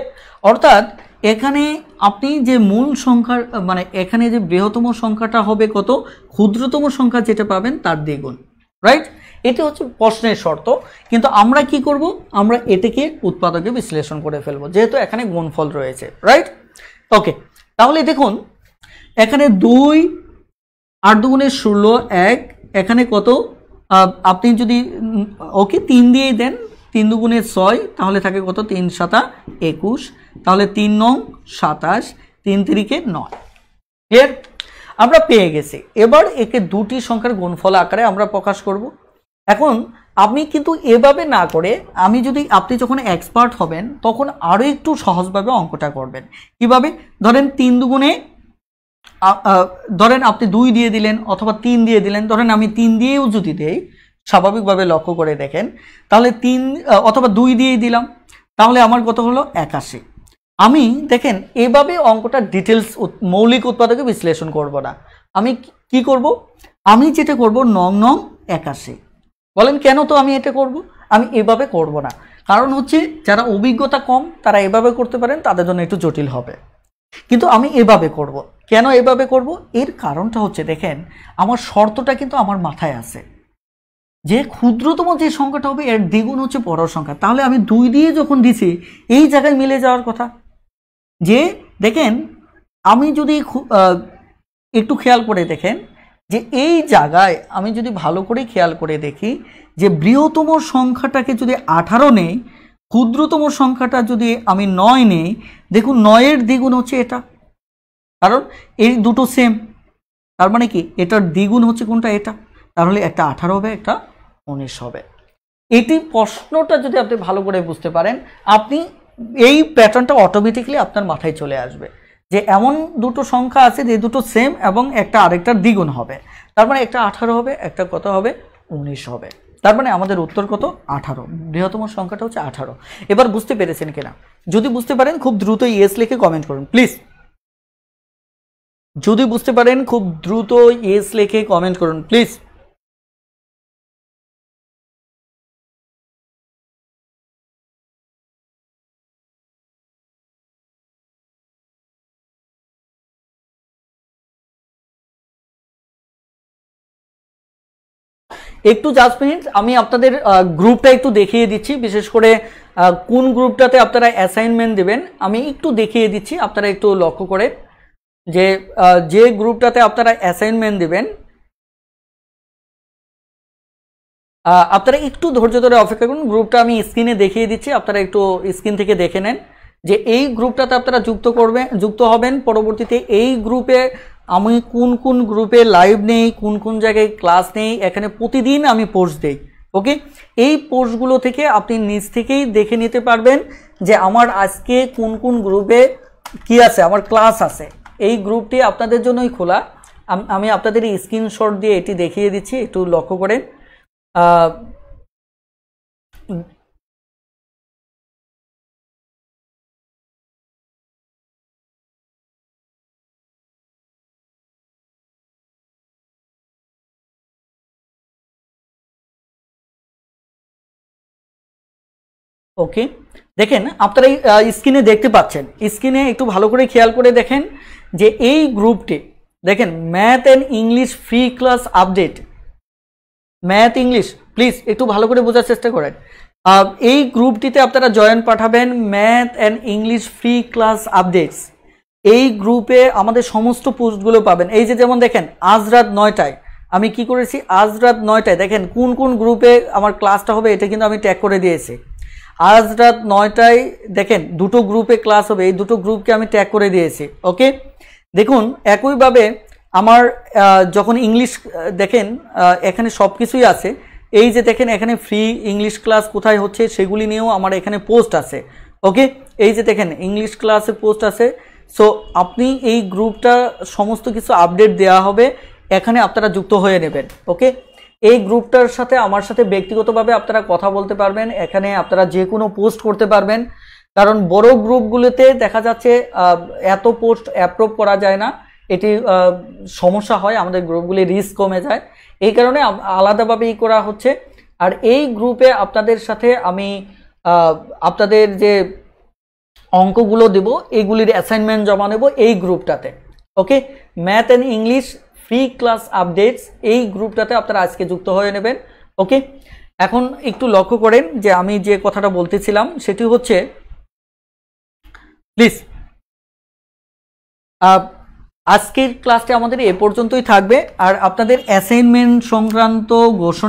অর্থাৎ এখানে আপনি যে মূল সংখ্যার মানে এখানে যে বৃহত্তম সংখ্যাটা হবে কত, ক্ষুদ্রতম সংখ্যা যেটা পাবেন তার দ্বিগুণ। রাইট? এটি হচ্ছে প্রশ্নের শর্ত, কিন্তু আমরা কি করব, আমরা এটাকে উৎপাদকে বিশ্লেষণ করে ফেলবো, যেহেতু এখানে গুণফল রয়েছে, রাইট? ওকে, তাহলে দেখুন এখানে 2 8 দুগুণে 16 1, এখানে কত, আপনি যদি ওকে 3 দিয়েই দেন, 3 দুগুণে 6, তাহলে থাকে কত, 3 7 21, তাহলে 3 9 27, 3 3 9। ক্লিয়ার? আমরা পেয়ে গেছি। এবার একে দুটি সংখ্যার গুণফল আকারে আমরা প্রকাশ করব। এখন আপনি কিন্তু এভাবে না করে, আপনি যখন এক্সপার্ট হবেন তখন আরও একটু সহজভাবে অঙ্কটা করবেন। কিভাবে? ধরেন 3 দুগুণে, ধরেন আপনি 2 দিয়ে দিলেন অথবা 3 দিয়ে দিলেন, ধরেন আমি 3 দিয়েও যদি দেই, স্বাভাবিকভাবে লক্ষ্য করে দেখেন, তাহলে 3 অথবা 2 দিয়েই দিলাম, তাহলে আমার কত হলো 81। আমি দেখেন এভাবে অঙ্কটা ডিটেলস মৌলিক উৎপাদকে বিশ্লেষণ করব না, আমি কি করব, আমি যেটা করব 9 81। বলেন কেন? তো আমি এটা করব, আমি এভাবে করব না, কারণ হচ্ছে যারা অভিজ্ঞতা কম তারা এভাবে করতে পারেন, তাদের জন্য একটু জটিল হবে, কিন্তু আমি এভাবে করব। কেন এভাবে করব? এর কারণটা হচ্ছে দেখেন আমার শর্তটা কিন্তু আমার মাথায় আছে, যে ক্ষুদ্রতম যে সংখ্যাটা হবে এর দ্বিগুণ হচ্ছে বড় সংখ্যা। তাহলে আমি 2 দিয়ে যখন দিছি এই জায়গায় মিলে যাওয়ার কথা। যে দেখেন আমি যদি একটু খেয়াল করে দেখেন, যে এই জায়গায় আমি যদি ভালো করে খেয়াল করে দেখি, যে বৃহত্তম সংখ্যাটাকে যদি 18 নেই, ক্ষুদ্রতম সংখ্যাটা যদি আমি 9 নেই, দেখুন 9 এর দ্বিগুণ হচ্ছে এটা, কারণ এই দুটো সেম, তার মানে কি এটার দ্বিগুণ হচ্ছে কোনটা, এটা, তাহলে একটা 18 হবে, একটা 19 হবে। এটি প্রশ্নটা যদি আপনি ভালো করে বুঝতে পারেন, আপনি এই প্যাটার্নটা অটোমেটিকলি আপনার মাথায় চলে আসবে, যে এমন দুটো সংখ্যা আছে যে দুটো সেম এবং একটা আরেকটার দ্বিগুণ হবে, তার মানে একটা 18 হবে, একটা কত হবে, 19 হবে। তার মানে আমাদের উত্তর কত, 18, বৃহত্তম সংখ্যাটা হচ্ছে 18। এবার বুঝতে পেরেছেন কিনা? যদি বুঝতে পারেন খুব দ্রুত ইয়েস লিখে কমেন্ট করুন প্লিজ। যদি বুঝতে পারেন খুব দ্রুত ইয়েস লিখে কমেন্ট করুন প্লিজ। একটু জাস্ট মিনিট, আমি আপনাদের গ্রুপটা একটু দেখিয়ে দিচ্ছি, বিশেষ করে কোন গ্রুপটাতে আপনারা অ্যাসাইনমেন্ট দেবেন আমি একটু দেখিয়ে দিচ্ছি, আপনারা একটু লক্ষ্য করে, যে গ্রুপটাতে আপনারা অ্যাসাইনমেন্ট দেবেন আপনারা একটু ধৈর্য ধরে অপেক্ষা করুন। গ্রুপটা আমি স্ক্রিনে দেখিয়ে দিচ্ছি, আপনারা একটু স্ক্রিন থেকে দেখে নেন যে এই গ্রুপটাতে আপনারা যুক্ত হবেন। পরবর্তীতে এই গ্রুপে আমি কোন কোন গ্রুপে লাইভ নেই, কোন কোন জায়গায় ক্লাস নেই, এখানে প্রতিদিন আমি পোস্ট দেই। ওকে, এই পোস্টগুলো থেকে আপনি নিজ থেকেই দেখে নিতে পারবেন যে আমার আজকে কোন কোন গ্রুপে কি আছে, আমার ক্লাস আছে। এই গ্রুপটি আপনাদের জন্যই খোলা। আমি আপনাদের স্ক্রিনশট দিয়ে এটি দেখিয়ে দিচ্ছি, একটু লক্ষ্য করেন। ওকে, দেখেন আপনারা স্ক্রিনে দেখতে পাচ্ছেন, স্ক্রিনে একটু ভালো করে খেয়াল করে দেখেন যে এই গ্রুপটি দেখেন math and English free class update, math English please একটু ভালো করে বোঝার চেষ্টা করেন। এই গ্রুপটিতে আপনারা জয়েন পাঠাবেন math and English free class updates. এই গ্রুপে আমাদের সমস্ত পোস্টগুলো পাবেন। এই যে যেমন দেখেন আজ রাত 9টায় আমি কি করেছি, আজ রাত 9টায় দেখেন কোন কোন গ্রুপে আমার ক্লাসটা হবে এটা কিন্তু আমি ট্যাগ করে দিয়েছি। আজ রাত 9টায় দেখেন দুটো গ্রুপে ক্লাস হবে, এই দুটো গ্রুপকে আমি ট্যাগ করে দিয়েছি। ওকে, দেখুন একইভাবে আমার যখন ইংলিশ দেখেন এখানে সব কিছুই আছে। এই যে দেখেন এখানে ফ্রি ইংলিশ ক্লাস কোথায় হচ্ছে সেগুলি নিয়েও আমার এখানে পোস্ট আছে। ওকে, এই যে দেখেন ইংলিশ ক্লাসে পোস্ট আছে। সো আপনি এই গ্রুপটা সমস্ত কিছু আপডেট দেওয়া হবে, এখানে আপনারা যুক্ত হয়ে নেবেন। ওকে, এই গ্রুপটার সাথে আমার সাথে ব্যক্তিগতভাবে আপনারা কথা বলতে পারবেন, এখানে আপনারা যে কোনো পোস্ট করতে পারবেন, কারণ বড় গ্রুপগুলোতে দেখা যাচ্ছে এত পোস্ট অ্যাপ্রুভ করা যায় না, এটি সমস্যা হয়, আমাদের গ্রুপগুলি রিস্ক কমে যায়, এই কারণে আলাদাভাবে করা হচ্ছে। আর এই গ্রুপে আপনাদের সাথে আমি আপনাদের যে অঙ্কগুলো দেব এইগুলির অ্যাসাইনমেন্ট জমা নেব এই গ্রুপটাতে। Okay, math and English free class updates এই গ্রুপটাতে আপনারা আজকে যুক্ত হয়ে নেবেন। ওকে, এখন একটু লক্ষ্য করেন যে আমি যে কথাটা বলতেছিলাম সেটি হচ্ছে প্লিজ আজকের ক্লাসটা আমাদের এ পর্যন্তই থাকবে। আর আপনাদের অ্যাসাইনমেন্ট সংক্রান্ত ঘোষণা